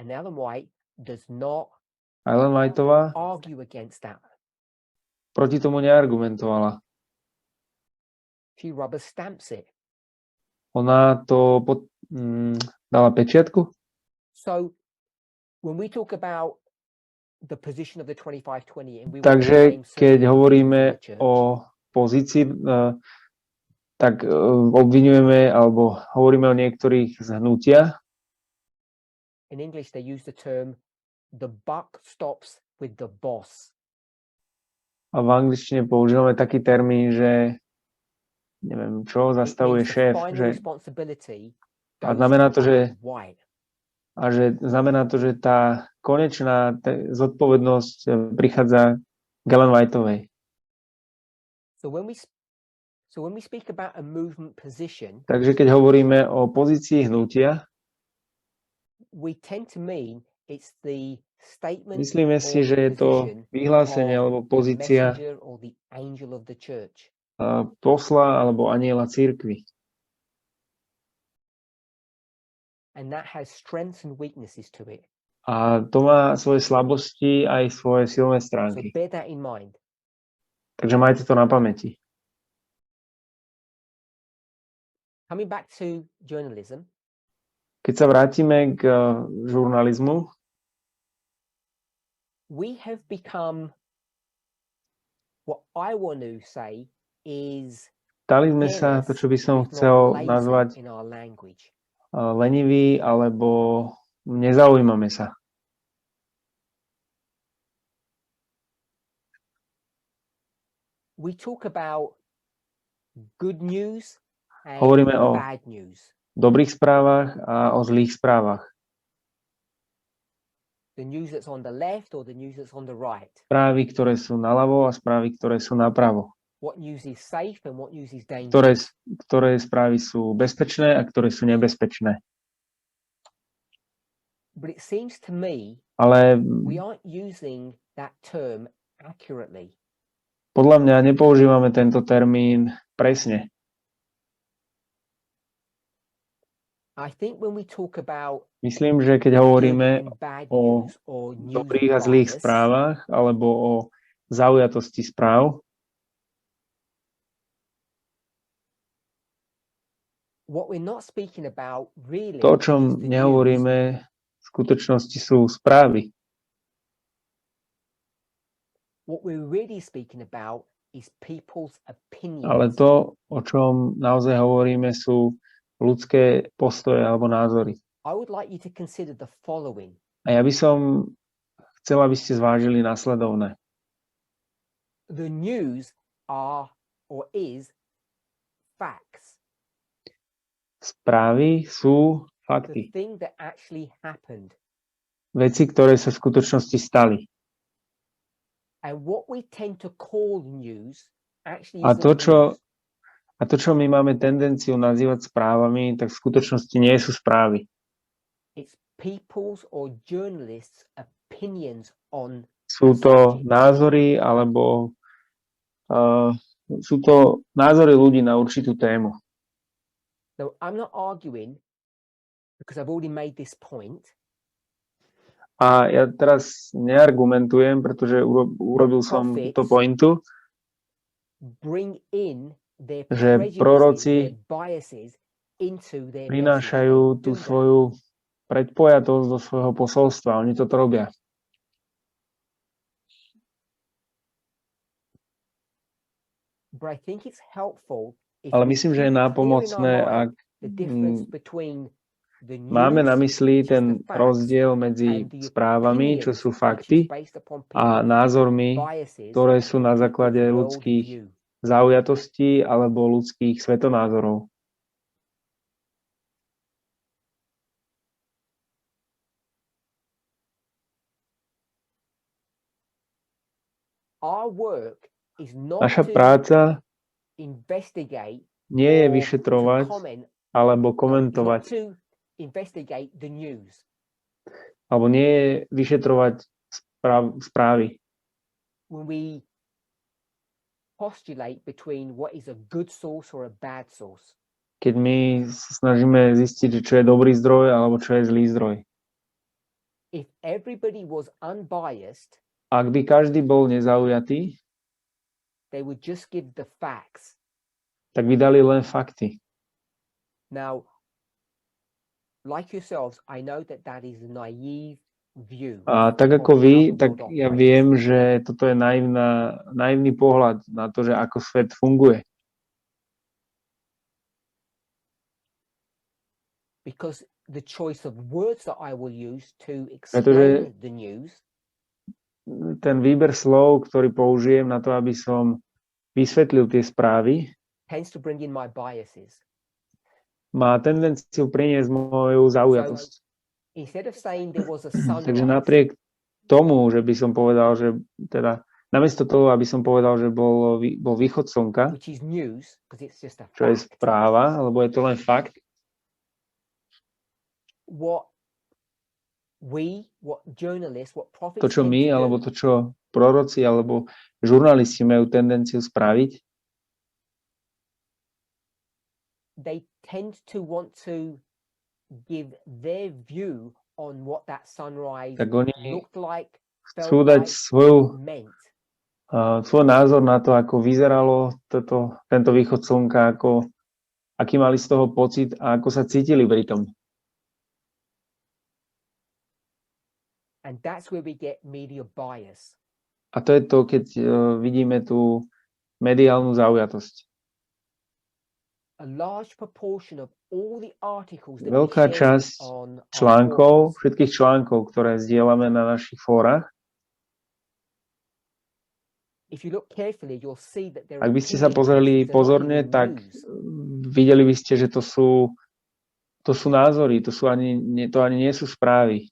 And Ellen White does not Ellen Whiteová argue against that. proti tomu neargumentovala. She rubber stamps it. Ona to dala pečiatku. So when we talk about the position of the 25-20 and we want to Takže blame keď certain hovoríme individuals in the church, o pozícii, tak obviňujeme alebo hovoríme o niektorých z hnutia. in English they use the term the buck stops with the boss. A v angličtine používame taký termín, že neviem čo, It zastavuje means the šéf. final responsibility A goes znamená to, to že Ellen White. že tá konečná zodpovednosť prichádza k Ellen Whiteovej. So when we speak about a movement position, Takže keď hovoríme o pozícii hnutia, we tend to mean it's the statement myslíme si, or že je the to position vyhlásenie of alebo the pozícia messenger or the angel of the church. posla alebo anjela cirkvi. And that has strengths and weaknesses to it. A to má svoje slabosti aj svoje silné So stránky. bear that in mind. Takže majte to na pamäti. Coming back to journalism, Keď sa vrátime k žurnalizmu, we have become, what I want to say is stali sme sa, to čo by som chcel nazvať in our language. leniví, alebo nezaujímame sa. We talk about good news and Hovoríme o bad news. dobrých správach a o zlých správach. Správy, ktoré sú naľavo a správy, ktoré sú napravo. Ktoré správy sú bezpečné a ktoré sú nebezpečné. Ale podľa mňa nepoužívame tento termín presne. Myslím, že keď hovoríme o dobrých a zlých správach alebo o zaujatosti správ, to, o čom nehovoríme, v skutočnosti sú správy. Ale to, o čom naozaj hovoríme, sú ľudské postoje alebo názory. A ja by som chcel, aby ste zvážili nasledovné. Správy sú fakty. Veci, ktoré sa v skutočnosti stali. A to, čo my máme tendenciu nazývať správami, tak v skutočnosti nie sú správy. Sú to názory alebo sú to názory ľudí na určitú tému. A ja teraz neargumentujem, pretože urobil som túto pointu, že proroci prinášajú tú svoju predpojatosť do svojho posolstva. Oni toto robia. Ale myslím, že je nápomocné, ak máme na mysli ten rozdiel medzi správami, čo sú fakty, a názormi, ktoré sú na základe ľudských zaujatostí alebo ľudských svetonázorov. Naša práca nie je vyšetrovať alebo komentovať. Alebo nie je vyšetrovať správy. Keď my sa snažíme zistiť, čo je dobrý zdroj alebo čo je zlý zdroj. Ak by každý bol nezaujatý, tak by dali len fakty. A tak ako vy, tak ja viem, že toto je naivný pohľad na to, že ako svet funguje. Pretože ten výber slov, ktorý použijem na to, aby som vysvetlil tie správy, má tendenciu priniesť moju zaujatosť. Takže napriek tomu, že by som povedal, že teda namiesto toho, aby som povedal, že bol východ slnka, čo je správa, alebo je to len fakt, to, čo my, alebo to, čo proroci, alebo žurnalisti majú tendenciu spraviť, tak oni chcú dať svoj názor na to, ako vyzeralo tento východ slnka, aký mali z toho pocit a ako sa cítili pri tom. A to je to, keď vidíme tú mediálnu zaujatosť. Veľká časť článkov, všetkých článkov, ktoré zdieľame na našich fórach, ak by ste sa pozreli pozorne, tak videli by ste, že to sú názory, to ani nie sú správy.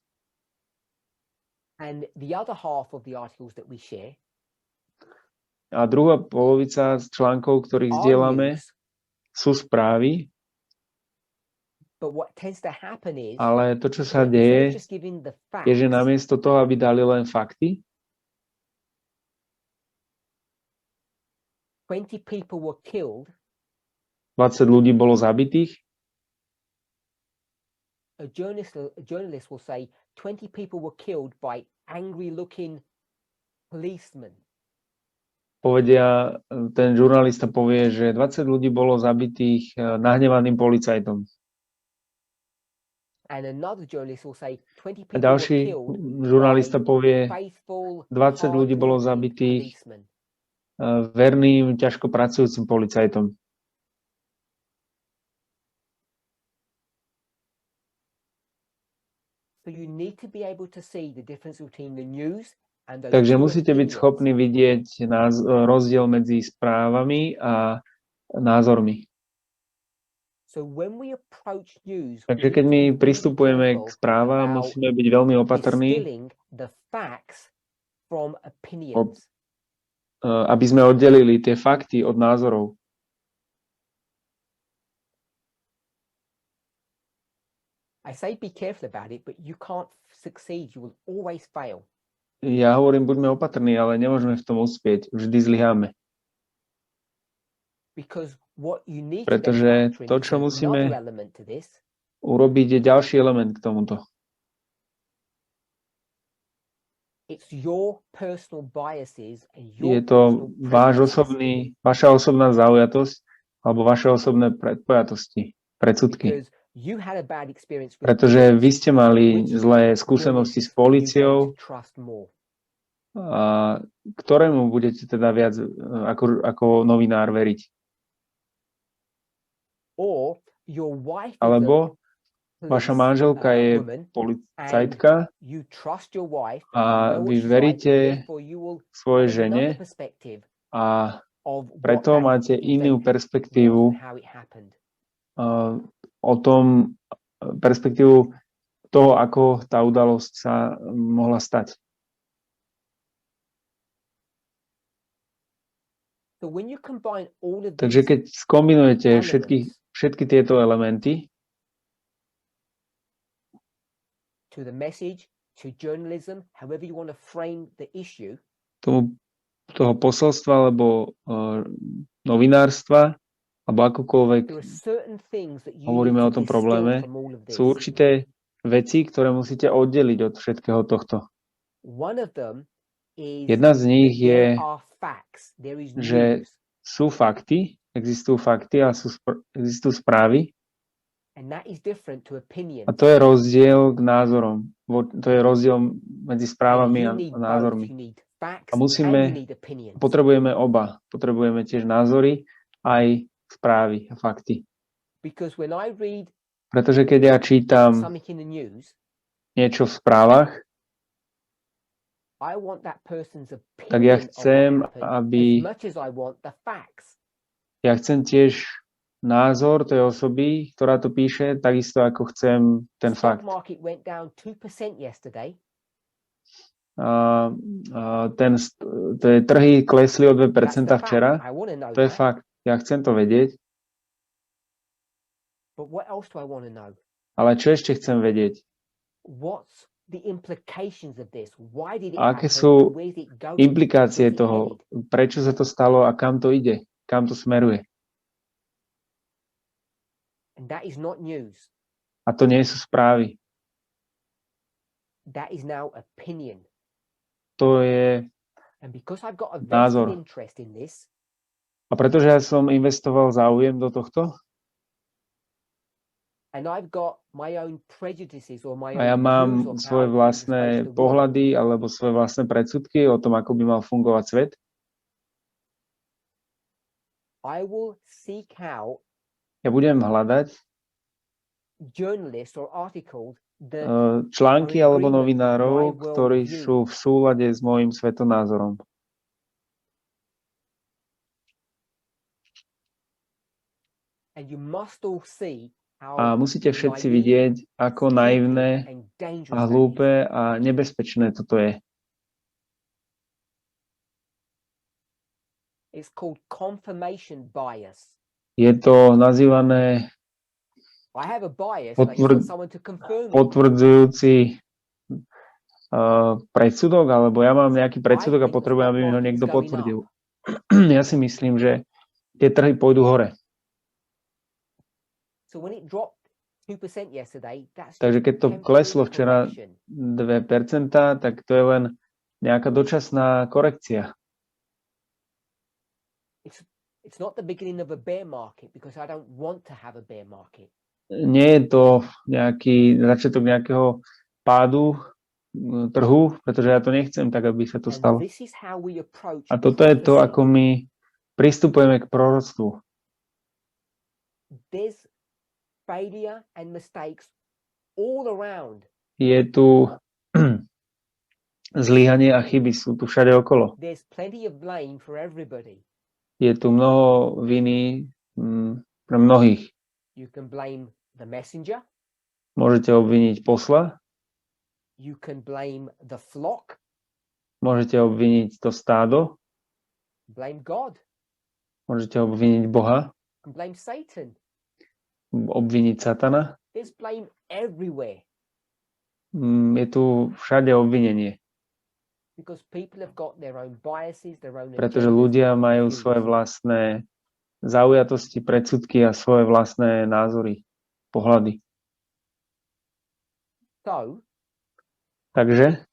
And the other half of the articles that we share A druhá polovica z článkov, ktorých are zdieľame, news, sú správy, but what tends to happen is ale to, čo sa that instead of deje, just giving the je, že facts, namiesto toho, aby dali len fakty, 20 people were killed, 20 ľudí bolo zabitých, a journalist will say 20 people were killed by angry-looking policemen. ten žurnalista povie, že 20 ľudí bolo zabitých nahnevaným policajtom. And another journalist will say 20 A people were ďalší killed žurnalista by povie, faithful, 20 ľudí bolo hard-working zabitých policemen. verným, ťažko pracujúcim policajtom. So you need to be able to see the difference between the news and those Takže two musíte byť opinions. schopní vidieť rozdiel medzi správami a názormi. So when we approach news, Takže we keď need my to be really pristupujeme k careful správam, about musíme byť veľmi opatrní, distilling the facts from opinions. aby sme oddelili tie fakty od názorov. I say be careful about it, but you can't succeed. You will always fail. Ja hovorím, buďme opatrní, ale nemôžeme v tom uspieť. Vždy zlyháme. Because what you need Pretože to to, čo another musíme element to this, urobiť, je ďalší element k tomuto. it's your personal biases and Je your to personal vaša osobná zaujatosť alebo vaše osobné predpojatosti, predsudky. because you had a bad experience with Pretože vy ste mali which zlé skúsenosti s journalists you políciou, want to trust more. a ktorému budete teda viac ako novinár veriť. Or your wife is Alebo a vaša police, manželka je woman, policajtka you trust your wife, a you know vy what she's like, veríte therefore you will svojej have another žene perspective a of what preto that máte inú event was perspektívu and how it happened. o tom, perspektívu toho, ako tá udalosť sa mohla stať. So when you combine all of Takže these keď skombinujete elements všetky tieto elementy to the message, to journalism, however you want to frame the issue, toho posolstva alebo novinárstva, alebo akokoľvek there are certain things that you hovoríme need o to tom distill probléme, from all of this. sú určité veci, ktoré musíte oddeliť od všetkého tohto. One of them is Jedna z nich that there je, are facts, there is že news, sú fakty, existujú fakty a existujú správy, and that is different to opinions. a to je rozdiel k názorom. To je rozdiel medzi And správami you a need both. názormi. You need facts A and you musíme, need opinions. potrebujeme oba. Potrebujeme tiež názory, aj správy a fakty. Because when I read Pretože keď ja čítam something in the news, niečo v správach, I want that person's tak ja opinion chcem, of what happened aby as much as I want the facts. ja chcem tiež názor tej osoby, ktorá to píše, takisto ako chcem ten Stock fakt. market went down 2% yesterday. Trhy klesli o 2% That's the fact. včera. I want to know To je that. fakt. Ja chcem to vedieť. But what else do I want to know? Ale čo ešte chcem vedieť? What's the implications of this? Why did it Aké happen? sú And where's it going? implikácie Where's it toho? headed? Prečo sa to stalo a kam to ide? Kam to smeruje? And that is not news. A to nie sú správy. That is now opinion. To je And because I've got a názor. vested interest in this, A pretože ja som investoval záujem do tohto, and I've got my own prejudices or my a ja own views mám on svoje how things are vlastné supposed to work, pohľady alebo svoje vlastné predsudky o tom, ako by mal fungovať svet, I will seek out ja budem hľadať journalists or articles that články are in alebo agreement with my novinárov, ktorí worldview. sú v súlade s môjim svetonázorom. And you must all see A musíte všetci vidieť, ako naivné a hlúpe a nebezpečné toto je. Je to nazývané potvrdzujúci predsudok, alebo ja mám nejaký predsudok a potrebujem, aby mi ho niekto potvrdil. Ja si myslím, že tie trhy pôjdu hore. Takže keď to kleslo včera 2%, tak to je len nejaká dočasná korekcia. Nie je to nejaký začiatok nejakého pádu trhu, pretože ja to nechcem tak, aby sa to stalo. A toto je to, ako my pristupujeme k proroctvu. Je tu zlyhanie a chyby, sú tu všade okolo. Je tu mnoho viny pre mnohých. Môžete obviniť posla. Môžete obviniť to stádo. Môžete obviniť Boha. Obviniť Satana. Je tu všade obvinenie. Pretože ľudia majú svoje vlastné zaujatosti, predsudky a svoje vlastné názory, pohľady. Takže,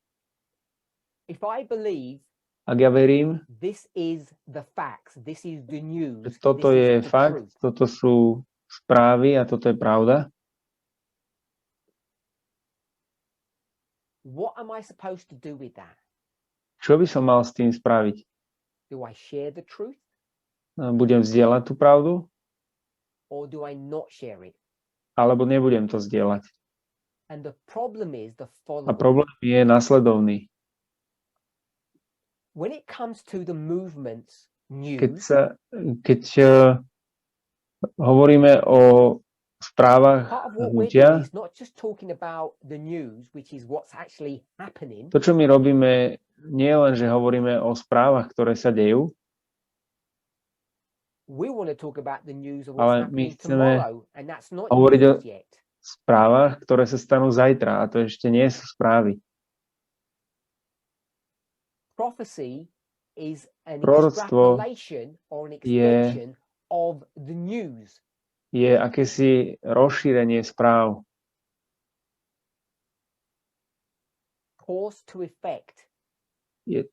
ak ja verím, že toto je fakt, toto sú správy a toto je pravda, čo by som mal s tým spraviť? Budem zdieľať tú pravdu? Alebo nebudem to zdieľať? A problém je nasledovný. Keď hovoríme o správach hnutia, to, čo my robíme, nie je len, že hovoríme o správach, ktoré sa dejú, ale my chceme hovoriť o správach, ktoré sa stanú zajtra, a to ešte nie sú správy. Proroctvo je akési rozšírenie správ. Je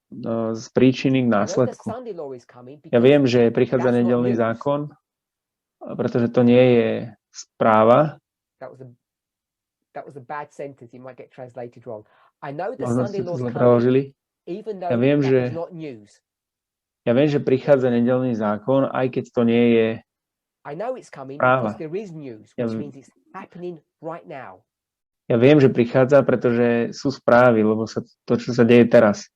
z príčiny k následku. Ja viem, že prichádza nedeľný zákon, pretože to nie je správa. Možno ste to zle preložili. Ja viem, že prichádza nedeľný zákon, aj keď to nie je správa. Ja viem, že prichádza, pretože sú správy, lebo sa to, čo sa deje teraz.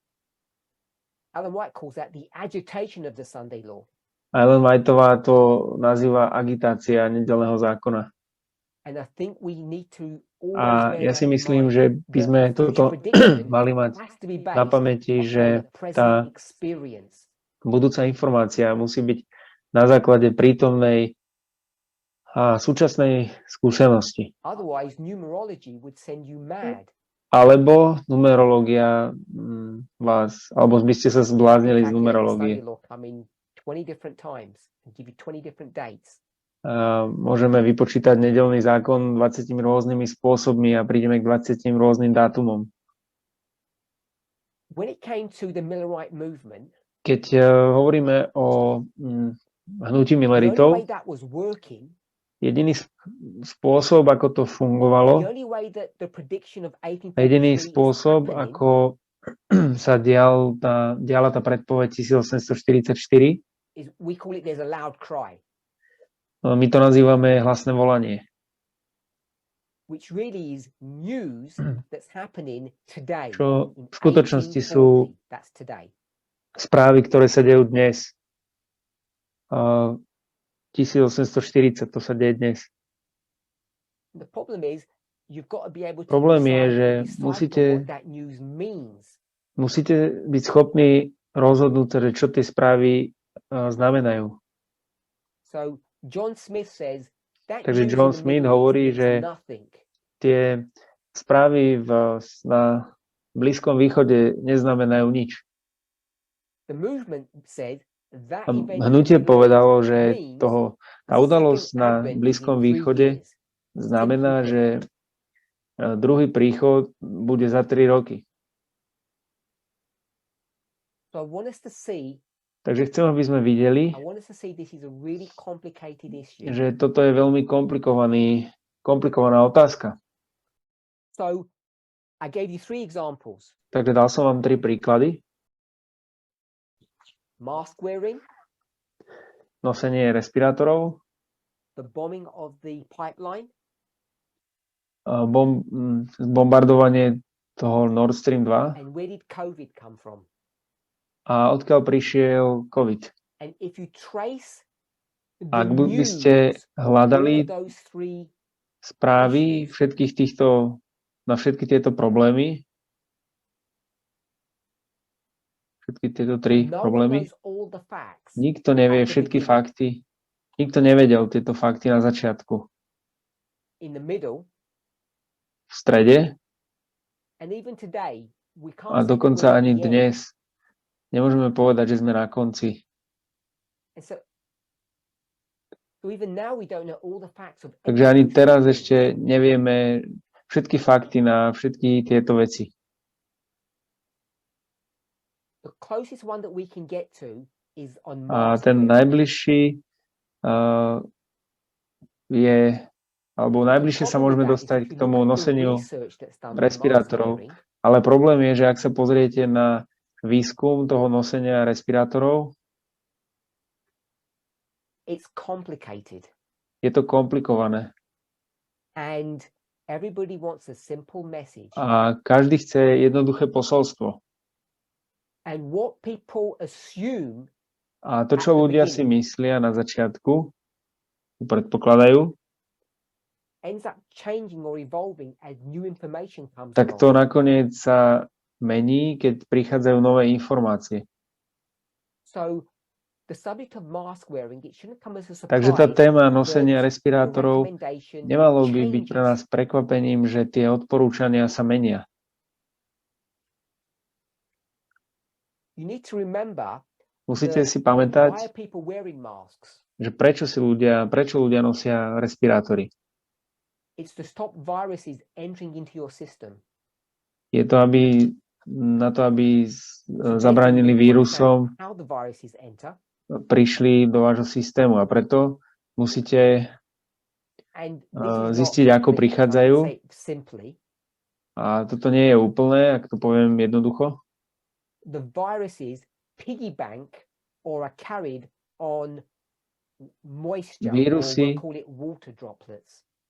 Ellen Whiteová to nazýva agitácia nedeľného zákona. A ja si myslím, že by sme toto mali mať na pamäti, že tá budúca informácia musí byť na základe prítomnej a súčasnej skúsenosti. Alebo numerológia vás, alebo by ste sa zbláznili z numerológie. Môžeme vypočítať nedeľný zákon 20 rôznymi spôsobmi a prídeme k 20 rôznym dátumom. Keď hovoríme o hnutí Milleritov, jediný spôsob, ako to fungovalo, jediný spôsob, ako sa diala tá predpoveď 1844, my to nazývame hlasné volanie. Čo v skutočnosti sú správy, ktoré sa dejú dnes. 1840, to sa deje dnes. Problém je, že musíte byť schopní rozhodnúť sa, že čo tie správy znamenajú. Takže John Smith hovorí, že tie správy na Blízkom východe neznamenajú nič. Hnutie povedalo, že tá udalosť na Blízkom východe znamená, že druhý príchod bude za 3 roky. Takže chcem, aby sme videli, že toto je veľmi komplikovaná otázka. Takže dal som vám 3 príklady. Nosenie respirátorov, bombardovanie toho Nord Stream 2 a odkiaľ prišiel COVID. Ak by ste hľadali správy na všetky tieto problémy, všetky tieto 3 problémy, nikto nevie všetky fakty, nikto nevedel tieto fakty na začiatku. V strede a dokonca ani dnes nemôžeme povedať, že sme na konci. Takže ani teraz ešte nevieme všetky fakty na všetky tieto veci. A ten najbližší najbližšie sa môžeme dostať k tomu noseniu respirátorov. Ale problém je, že ak sa pozriete na výskum toho nosenia respirátorov, je to komplikované. A každý chce jednoduché posolstvo. A to, čo ľudia si myslia na začiatku, predpokladajú, tak to nakoniec sa mení, keď prichádzajú nové informácie. Takže tá téma nosenia respirátorov nemalo by byť pre nás prekvapením, že tie odporúčania sa menia. Musíte si pamätať, že prečo ľudia nosia respirátory. Je to, aby zabránili vírusom, prišli do vášho systému a preto musíte zistiť, ako prichádzajú. A toto nie je úplné, ak to poviem jednoducho.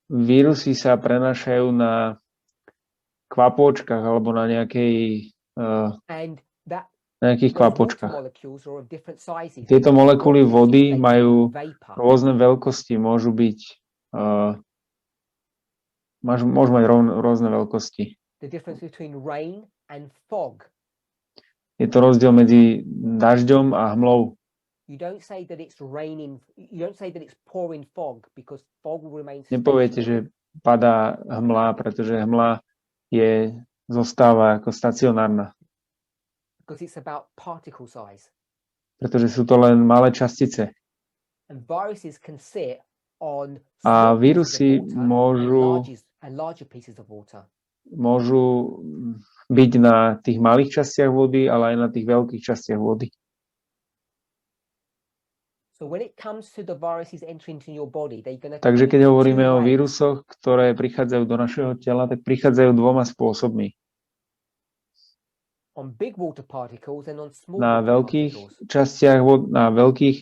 Vírusy sa prenášajú na kvapôčkach alebo na nejakých kvapôčkach. Tieto molekuly vody majú rôzne veľkosti, môžu mať rôzne veľkosti. Je to rozdiel medzi dažďom a hmlou. Nepoviete, že padá hmla, pretože hmla zostáva ako stacionárna. Pretože sú to len malé častice. A vírusy môžu byť na tých malých častiach vody, ale aj na tých veľkých častiach vody. Takže keď hovoríme o vírusoch, ktoré prichádzajú do našeho tela, tak prichádzajú 2 spôsobmi. Na veľkých častiach, na veľkých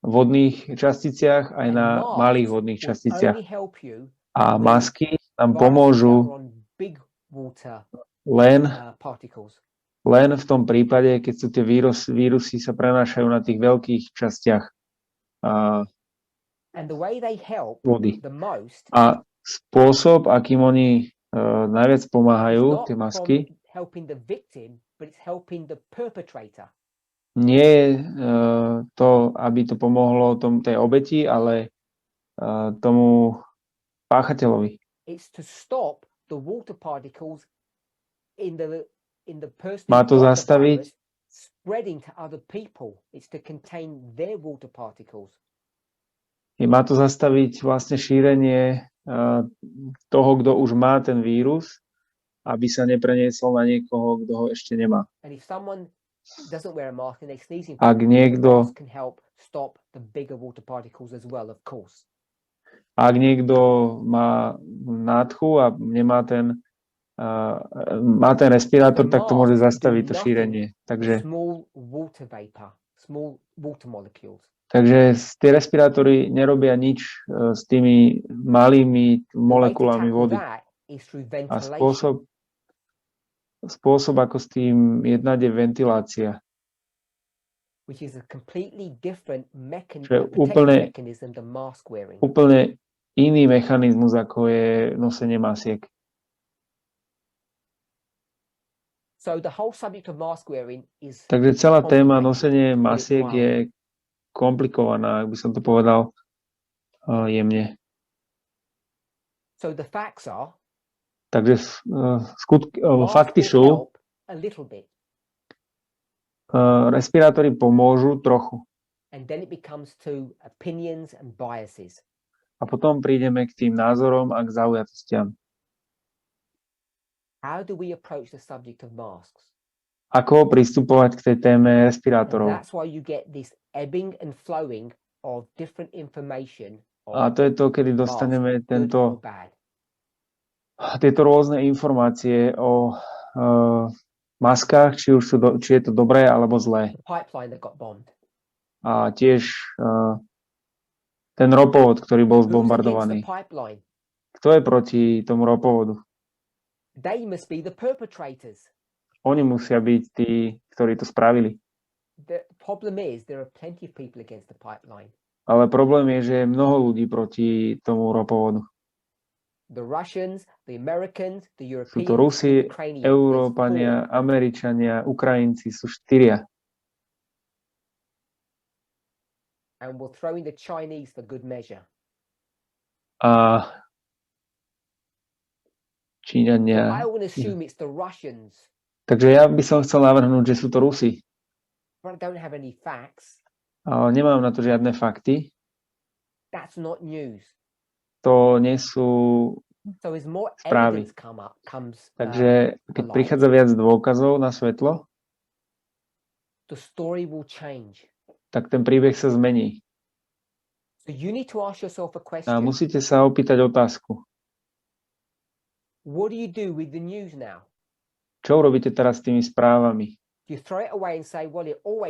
vodných časticiach, aj na malých vodných časticiach. A masky nám pomôžu len v tom prípade, keď sú tie vírusy sa prenášajú na tých veľkých častiach vody. A spôsob, akým oni najviac pomáhajú, tie masky, nie je to, aby to pomohlo tej obeti, ale tomu páchateľovi. Má to zastaviť vlastne šírenie toho, kto už má ten vírus, aby sa nepreniesol na niekoho, kto ho ešte nemá. Ak niekto má nádchu a má ten respirátor, tak to môže zastaviť to šírenie. Takže tie respirátory nerobia nič s tými malými molekulami vody. A spôsob, ako s tým jednať, je ventilácia. Čo je úplne iný mechanizmus, ako je nosenie masiek. Takže celá téma nosenie masiek je komplikovaná, ak by som to povedal jemne. Takže fakty sú, respirátory pomôžu trochu. A potom prídeme k tým názorom a k zaujatostiam. Ako pristupovať k tej téme respirátorov? A to je to, kedy dostaneme tieto rôzne informácie o maskách, či je to dobré alebo zlé. A tiež ten ropovod, ktorý bol zbombardovaný. Kto je proti tomu ropovodu? Oni musia byť tí, ktorí to spravili. Ale problém je, že je mnoho ľudí proti tomu ropovodu. Sú to Rusi, Európania, Američania, Ukrajinci, sú 4. A Číňania. Takže ja by som chcel navrhnúť, že sú to Rusi. Ale nemám na to žiadne fakty. To nie sú správy. Takže keď prichádza viac dôkazov na svetlo, tak ten príbeh sa zmení. A musíte sa opýtať otázku. Čo urobíte teraz s tými správami?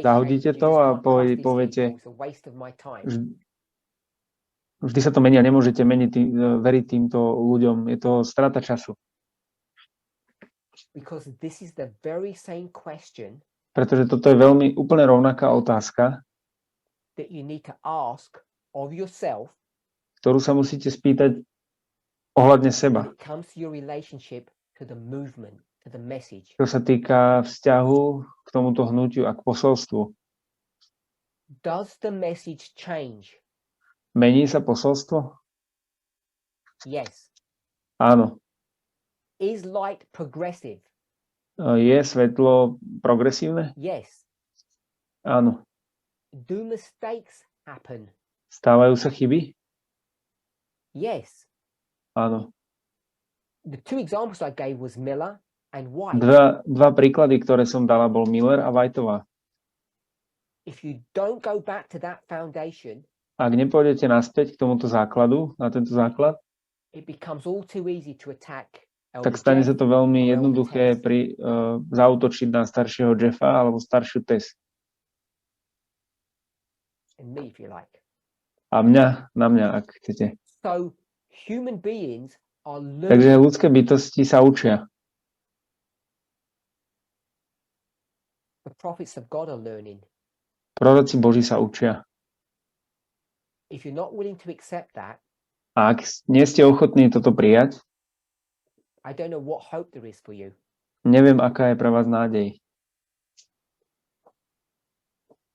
Zahodíte to a poviete, vždy sa to mení a nemôžete veriť týmto ľuďom. Je to strata času. Pretože toto je veľmi úplne rovnaká otázka, ktorú sa musíte spýtať ohľadne seba. Čo sa týka vzťahu k tomuto hnutiu a k posolstvu. Mení sa posolstvo? Áno. Je svetlo progresívne? Áno. Stávajú sa chyby? Áno. Dva príklady, ktoré som dala, bol Miller a Whiteová. Ak nepôjdete naspäť k tomuto základu, na tento základ, tak stane sa to veľmi jednoduché zaútočiť na staršieho Jeffa alebo staršiu Tess. A na mňa, ak chcete. Takže ľudské bytosti sa učia. Proroci Boží sa učia. A ak nie ste ochotní toto prijať, I don't know what hope there is for you. neviem, aká je pre vás nádej.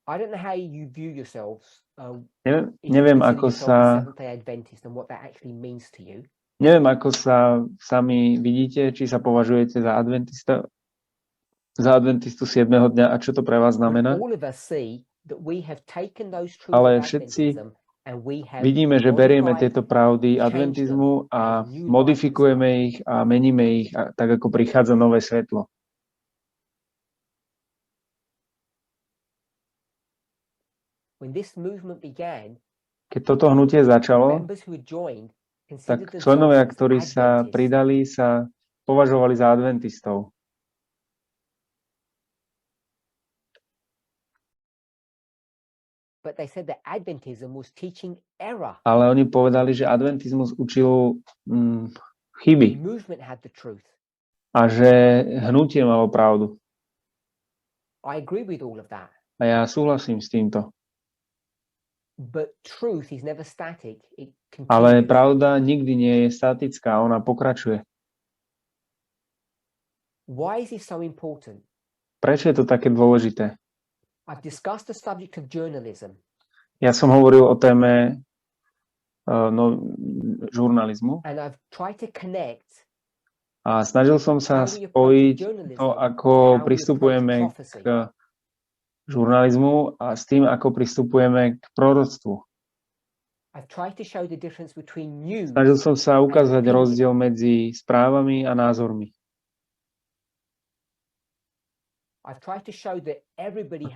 I don't know how you view yourselves. Neviem, ako sa neviem, ako sa sami vidíte, či sa považujete za adventistu 7. dňa a čo to pre vás znamená. Ale všetci vidíme, že berieme tieto pravdy adventizmu a modifikujeme ich a meníme ich, tak ako prichádza nové svetlo. Keď toto hnutie začalo, tak členovia, ktorí sa pridali, sa považovali za adventistov. Ale oni povedali, že adventizmus učil chyby a že hnutie malo pravdu. A ja súhlasím s týmto. Ale pravda nikdy nie je statická, ona pokračuje. Prečo je to také dôležité? Ja som hovoril o téme žurnalizmu a snažil som sa spojiť to, ako pristupujeme k žurnalizmu a s tým, ako pristupujeme k proroctvu. Snažil som sa ukázať rozdiel medzi správami a názormi.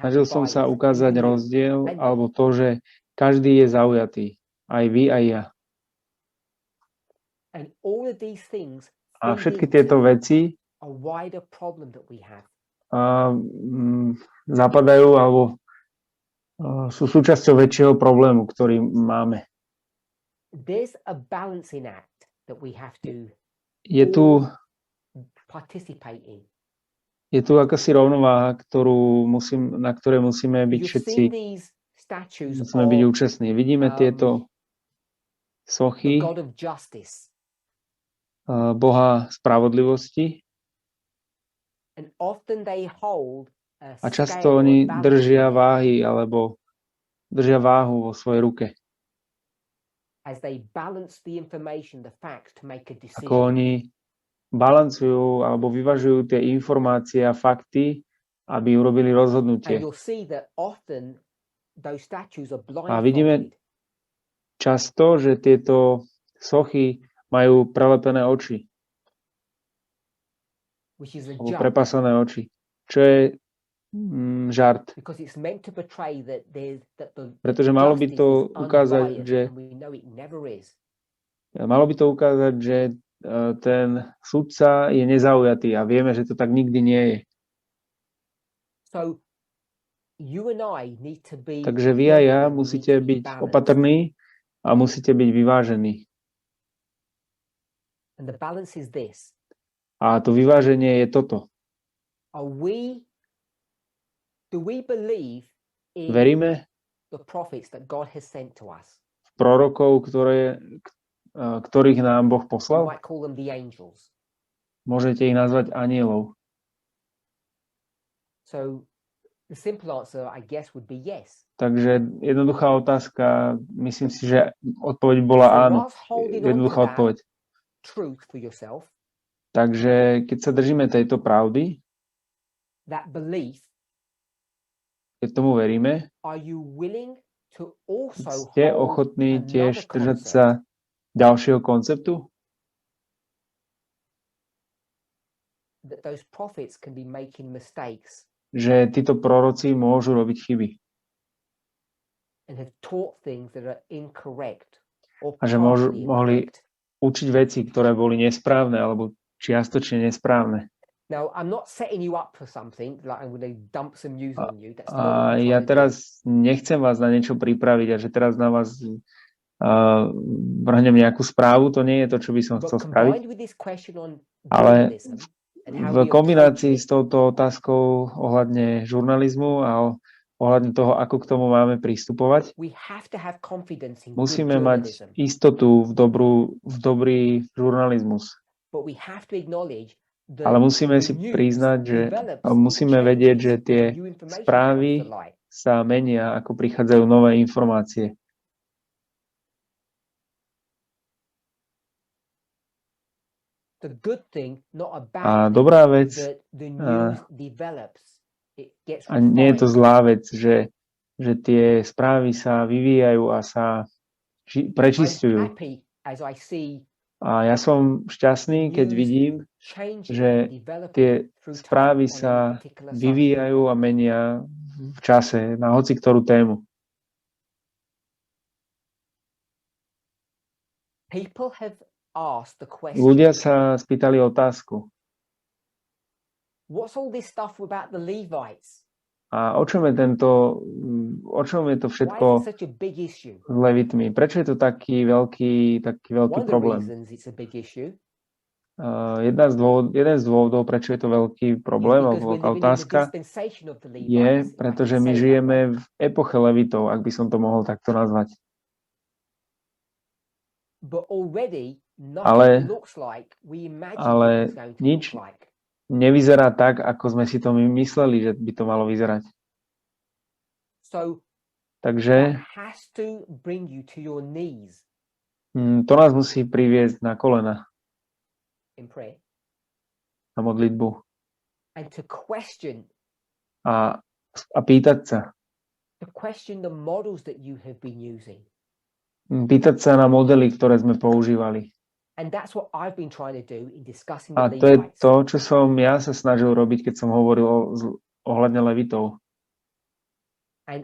Snažil som sa ukázať rozdiel, alebo to, že každý je zaujatý. Aj vy, aj ja. A všetky tieto veci zapadajú alebo sú súčasťou väčšieho problému, ktorý máme. Je tu akási rovnováha, na ktorej musíme byť všetci, musíme byť účastní. Vidíme tieto sochy Boha spravodlivosti a často oni držia váhy alebo držia váhu vo svojej ruke. Ako oni balancujú alebo vyvažujú tie informácie a fakty, aby urobili rozhodnutie. A vidíme často, že tieto sochy majú prelepené oči. Alebo prepasané oči. Čo je žart. Pretože malo by to ukázať, že ten sudca je nezaujatý a vieme, že to tak nikdy nie je. Takže vy a ja musíte byť opatrní a musíte byť vyvážení. A to vyváženie je toto. Veríme v prorokov, ktorých nám Boh poslal? Môžete ich nazvať anielov. Takže jednoduchá otázka, myslím si, že odpoveď bola áno. Jednoduchá odpoveď. Takže keď sa držíme tejto pravdy, keď tomu veríme, ste ochotní tiež držať sa ďalšieho konceptu? Že títo proroci môžu robiť chyby. A že mohli učiť veci, ktoré boli nesprávne alebo čiastočne nesprávne. A ja teraz nechcem vás na niečo pripraviť a že teraz na vás vrhnem nejakú správu, to nie je to, čo by som chcel spraviť. Ale v kombinácii s touto otázkou ohľadne žurnalizmu a ohľadne toho, ako k tomu máme pristupovať. Musíme mať istotu v dobrý žurnalizmus. Ale musíme si priznať, musíme vedieť, že tie správy sa menia, ako prichádzajú nové informácie. A dobrá vec, a nie je to zlá vec, že tie správy sa vyvíjajú a sa prečisťujú. A ja som šťastný, keď vidím, že tie správy sa vyvíjajú a menia v čase na hoci ktorú tému. Ľudia sa spýtali otázku. A o čom je to všetko s Levitmi? Prečo je to taký veľký problém? Jeden z dôvodov, prečo je to veľký problém, alebo veľká otázka, je, pretože my žijeme v epoche Levitov, ak by som to mohol takto nazvať. Ale nič nevyzerá tak, ako sme si to my mysleli, že by to malo vyzerať. Takže to nás musí priviesť na kolena, na modlitbu a pýtať sa. Pýtať sa na modely, ktoré sme používali. A to je to, čo som ja sa snažil robiť, keď som hovoril ohľadne Levitov. A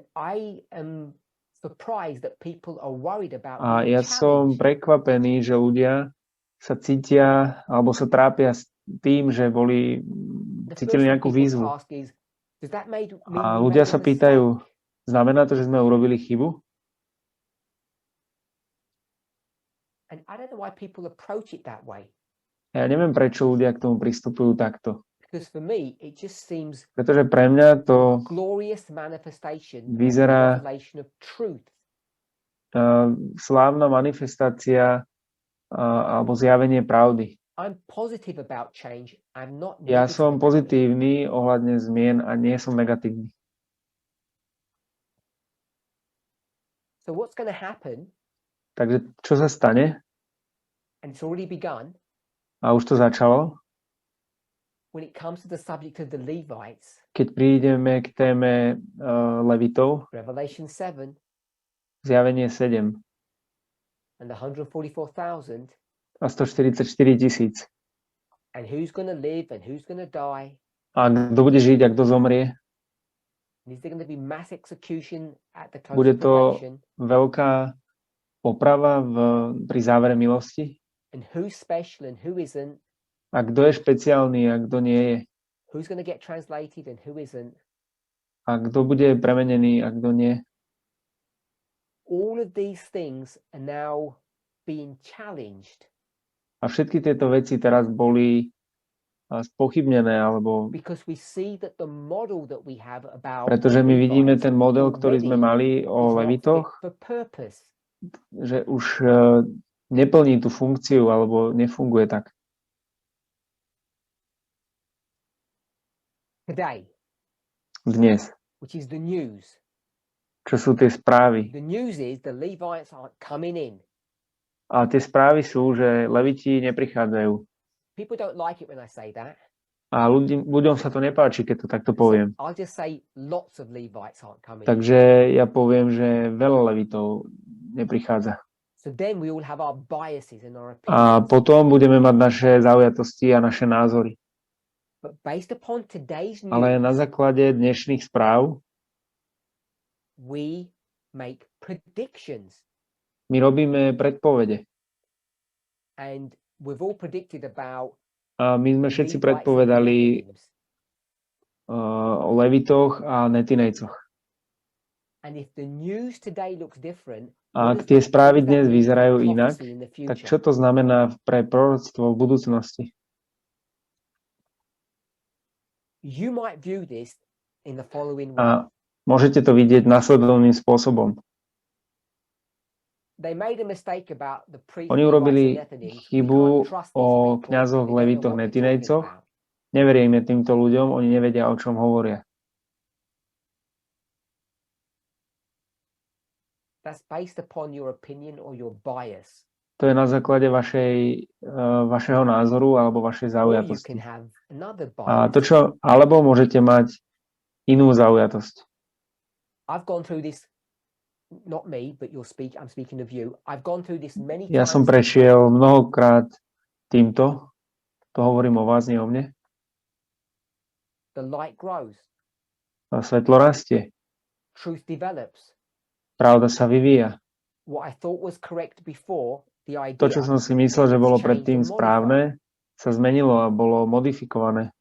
ja som prekvapený, že ľudia sa cítia alebo sa trápia s tým, že cítili nejakú výzvu. A ľudia sa pýtajú, znamená to, že sme urobili chybu? Ja neviem, prečo ľudia k tomu pristupujú takto. Pretože pre mňa to vyzerá slávna manifestácia alebo zjavenie pravdy. Ja som pozitívny ohľadne zmien a nie som negatívny. Takže čo sa stane? A už to začalo. Keď prídeme k téme Levitov, zjavenie 7 a 144 000. A kto bude žiť a kto zomrie? Bude to veľká poprava pri závere milosti? A kto je špeciálny a kto nie je? A kto bude premenený a kto nie? A všetky tieto veci teraz boli spochybnené, alebo pretože my vidíme ten model, ktorý sme mali o Levitoch, že už neplní tú funkciu, alebo nefunguje tak. Dnes. Čo sú tie správy? A tie správy sú, že Leviti neprichádzajú. A ľuďom sa to nepáči, keď to takto poviem. Takže ja poviem, že veľa Levitov neprichádza. A potom budeme mať naše zaujatosti a naše názory. Ale na základe dnešných správ my robíme predpovede. A my sme všetci predpovedali o Levitoch a netinejcoch. A ak tie správy dnes vyzerajú inak, tak čo to znamená pre proroctvo v budúcnosti? A môžete to vidieť nasledovným spôsobom. Oni urobili chybu o kňazoch, levitoch, netinejcoch. Neveríme týmto ľuďom, oni nevedia, o čom hovoria. To je na základe vašeho názoru alebo vašej zaujatosti. A to, alebo môžete mať inú zaujatosť. Ja som prešiel mnohokrát týmto. To hovorím o vás, nie o mne. A svetlo rastie. Pravda sa vyvíja. To, čo som si myslel, že bolo predtým správne, sa zmenilo a bolo modifikované.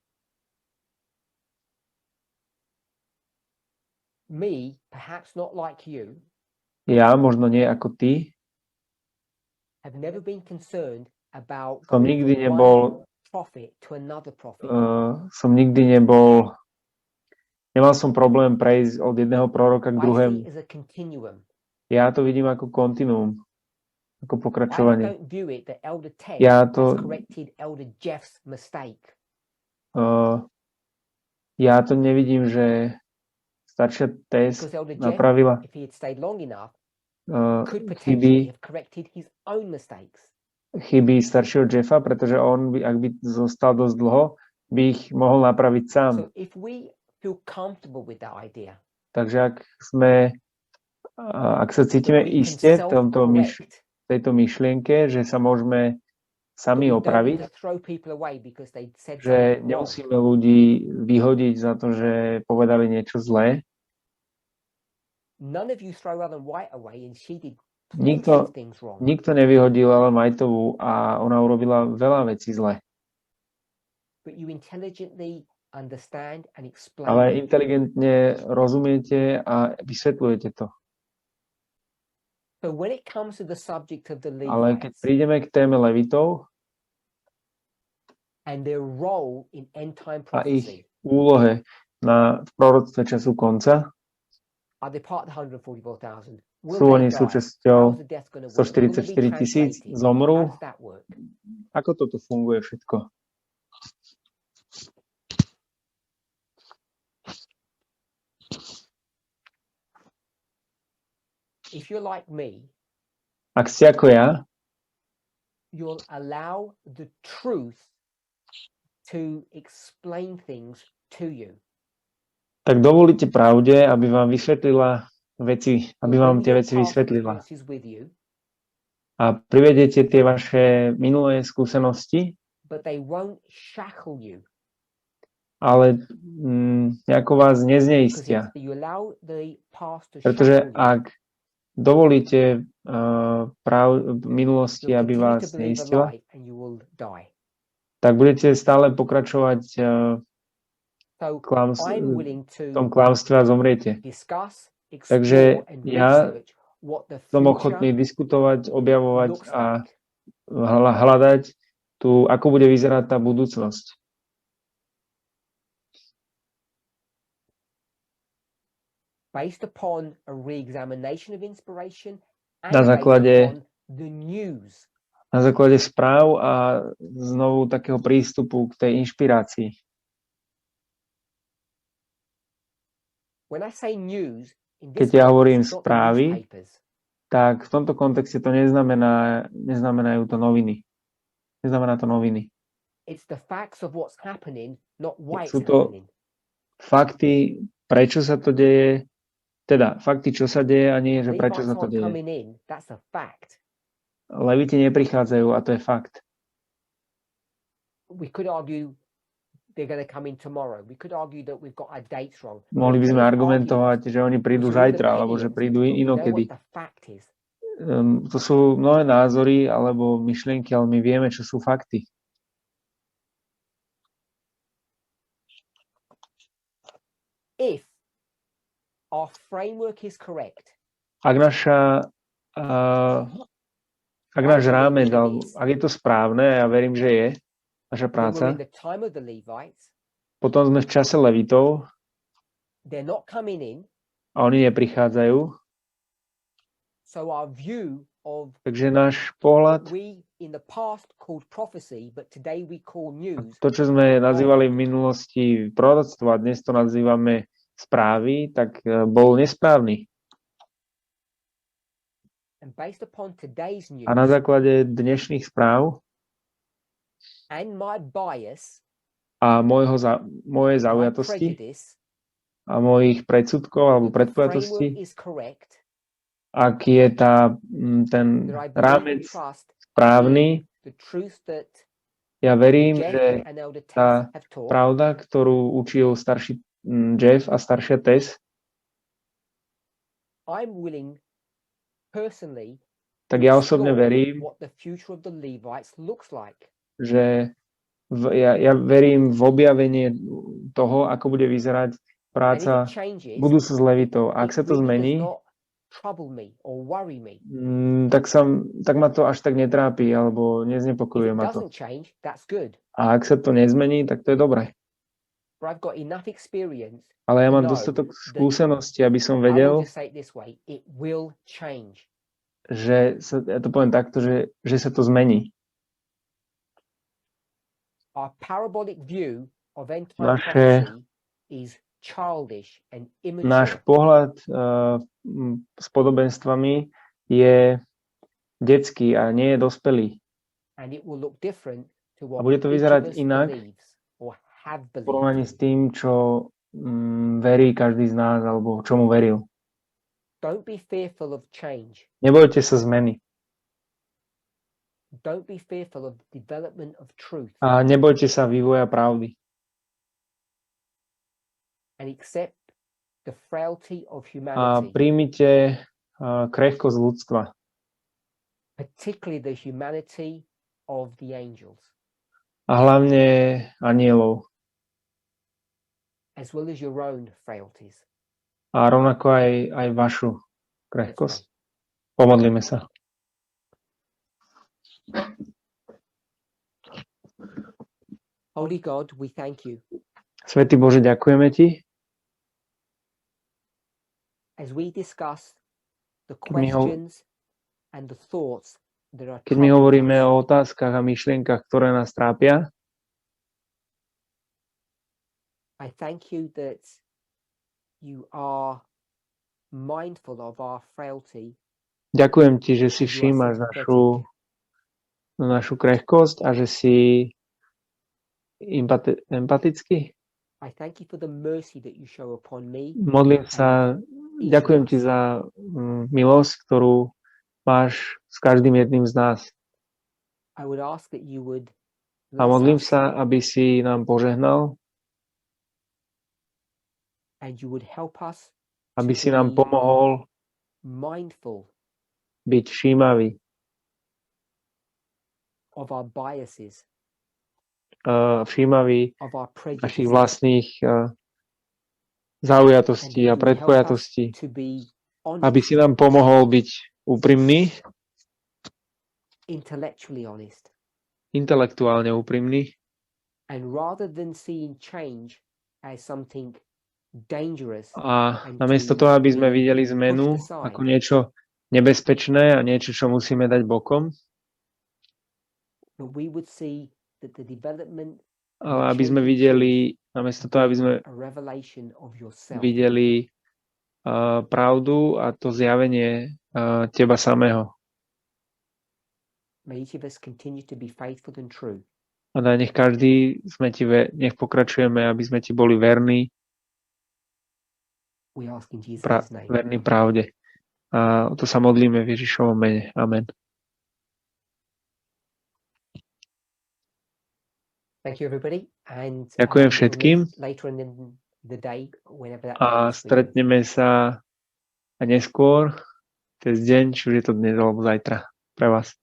Ja, možno nie ako ty, nemal som problém prejsť od jedného proroka k druhému. Ja to vidím ako kontinuum, ako pokračovanie. Ja to nevidím, že staršia Tess napravila chyby staršieho Jeffa, pretože on, ak by zostal dosť dlho, by ich mohol napraviť sám. Takže ak sa cítime iste v tejto myšlienke, že sa môžeme sami opraviť, že nemusíme ľudí vyhodiť za to, že povedali niečo zlé. Nikto nevyhodil ale Majtovú a ona urobila veľa vecí zle. Ale inteligentne rozumiete a vysvetľujete to. Ale keď prídeme k téme levitov a ich úlohe v proroctve času konca, sú oni súčasťou 144 000, zomrú. Ako toto funguje všetko? Ak ste ako ja, you'll allow the truth to explain things to you. Tak dovolíte pravde, aby vám vysvetlila veci, aby vám tie veci vysvetlila. A privediete tie vaše minulé skúsenosti, ale nejako vás nezneistia. Pretože ak dovolíte minulosti, aby vás neistila, tak budete stále pokračovať v tom klamstve a zomriete. Takže ja som ochotný diskutovať, objavovať a hľadať ako bude vyzerať tá budúcnosť. Na základe správ a znovu takého prístupu k tej inšpirácii. Keď ja hovorím správy, tak v tomto kontexte to neznamenajú to noviny. Neznamená to noviny. Sú to fakty, prečo sa to deje, teda fakty, čo sa deje a nie, že prečo sa to deje. Leviti neprichádzajú a to je fakt. Mohli by sme argumentovať, že oni prídu zajtra, alebo že prídu inokedy. To sú mnohé názory alebo myšlienky, ale my vieme, čo sú fakty. Ak náš rámec, alebo ak je to správne, ja verím, že je naša práca, potom sme v čase levitov, a oni neprichádzajú. So our view of Takže náš pohľad, we in the past called prophecy, but today we call news. to, čo sme nazývali v minulosti proroctvo a dnes to nazývame správy, tak bol nesprávny. And based upon today's news A na základe dnešných správ and my bias, a mojej my zaujatosti prejudice, a mojich predsudkov alebo that the framework predpojatosti, is correct, ak je ten that I believe and rámec trust správny, the truth that ja verím, Jeff že and Elder tá Tess have taught, pravda, ktorú učil starší Jeff a staršia Tess, I'm willing personally tak to ja osobne explore verím, what the future of the Levites looks like. že ja verím v objavenie toho, ako bude vyzerať And if práca it changes, budúcnosť Levitov. A ak it sa to really does zmení, not trouble me or worry me. tak ma to až tak netrápi, alebo If neznepokojuje it ma to. doesn't change, that's good. A ak sa to nezmení, tak to je dobré. But I've got enough experience Ale ja to mám know dostatok that skúsenosti, aby som I will vedel, just say it this way, it will change. že ja to poviem takto, že sa to zmení. Our parabolic view of end time Naše- prophecy is childish and Náš immature. pohľad s podobenstvami je detský a nie je dospelý. And it will look different to A what bude to each vyzerať of us inak believes or have v porovnaní s believed. tým, čo verí každý z nás, alebo čomu veril. Don't be fearful of change. Nebojte sa zmeny. Don't be fearful of the development of truth. A nebojte sa vývoja pravdy. And accept the frailty of A humanity, príjmite krehkosť ľudstva. particularly the humanity of the angels, A hlavne anielov. as well as your own frailties. A rovnako aj vašu krehkosť. Pomodlíme sa. Holy God, we thank you. Svätý Bože, ďakujeme Ti. As we discuss the Keď my ho- questions and the thoughts that are Keď my troubling hovoríme us, o otázkach a myšlienkach, ktoré nás trápia, I thank you that you are mindful of our frailty. ďakujem Ti, že si And you are všímaš sympathetic. našu krehkosť a že si empatický. I thank you for the mercy that you show upon me. Modlím sa, ďakujem Ti za milosť, ktorú máš s každým jedným z nás. I would ask that you would A bless modlím us sa, aby si nám požehnal, and you would help us aby to si nám be pomohol mindful byť všímavý, of our biases, všímavý of our našich prejudices, vlastných and zaujatostí a that you would help us predpojatostí, to be aby honest, si nám pomohol byť úprimný, intellectually honest, intelektuálne úprimný and rather than seeing change as something dangerous, a namiesto toho, aby sme videli zmenu ako niečo nebezpečné a niečo, čo musíme dať bokom, but we would see that the development ale aby sme videli, namiesto toho, aby sme a revelation of yourself. videli pravdu a to zjavenie teba samého. May each of us continue to be faithful and true. A daj, nech každý nech pokračujeme, aby sme ti boli verní, We ask in Jesus' name. verní pravde. A o to sa modlíme v Ježišovom mene. Amen. Thank you, everybody. And Ďakujem we'll všetkým. meet later in the day, whenever that A may be for you. stretneme sa neskôr, cez deň, či už je to dnes alebo zajtra pre vás.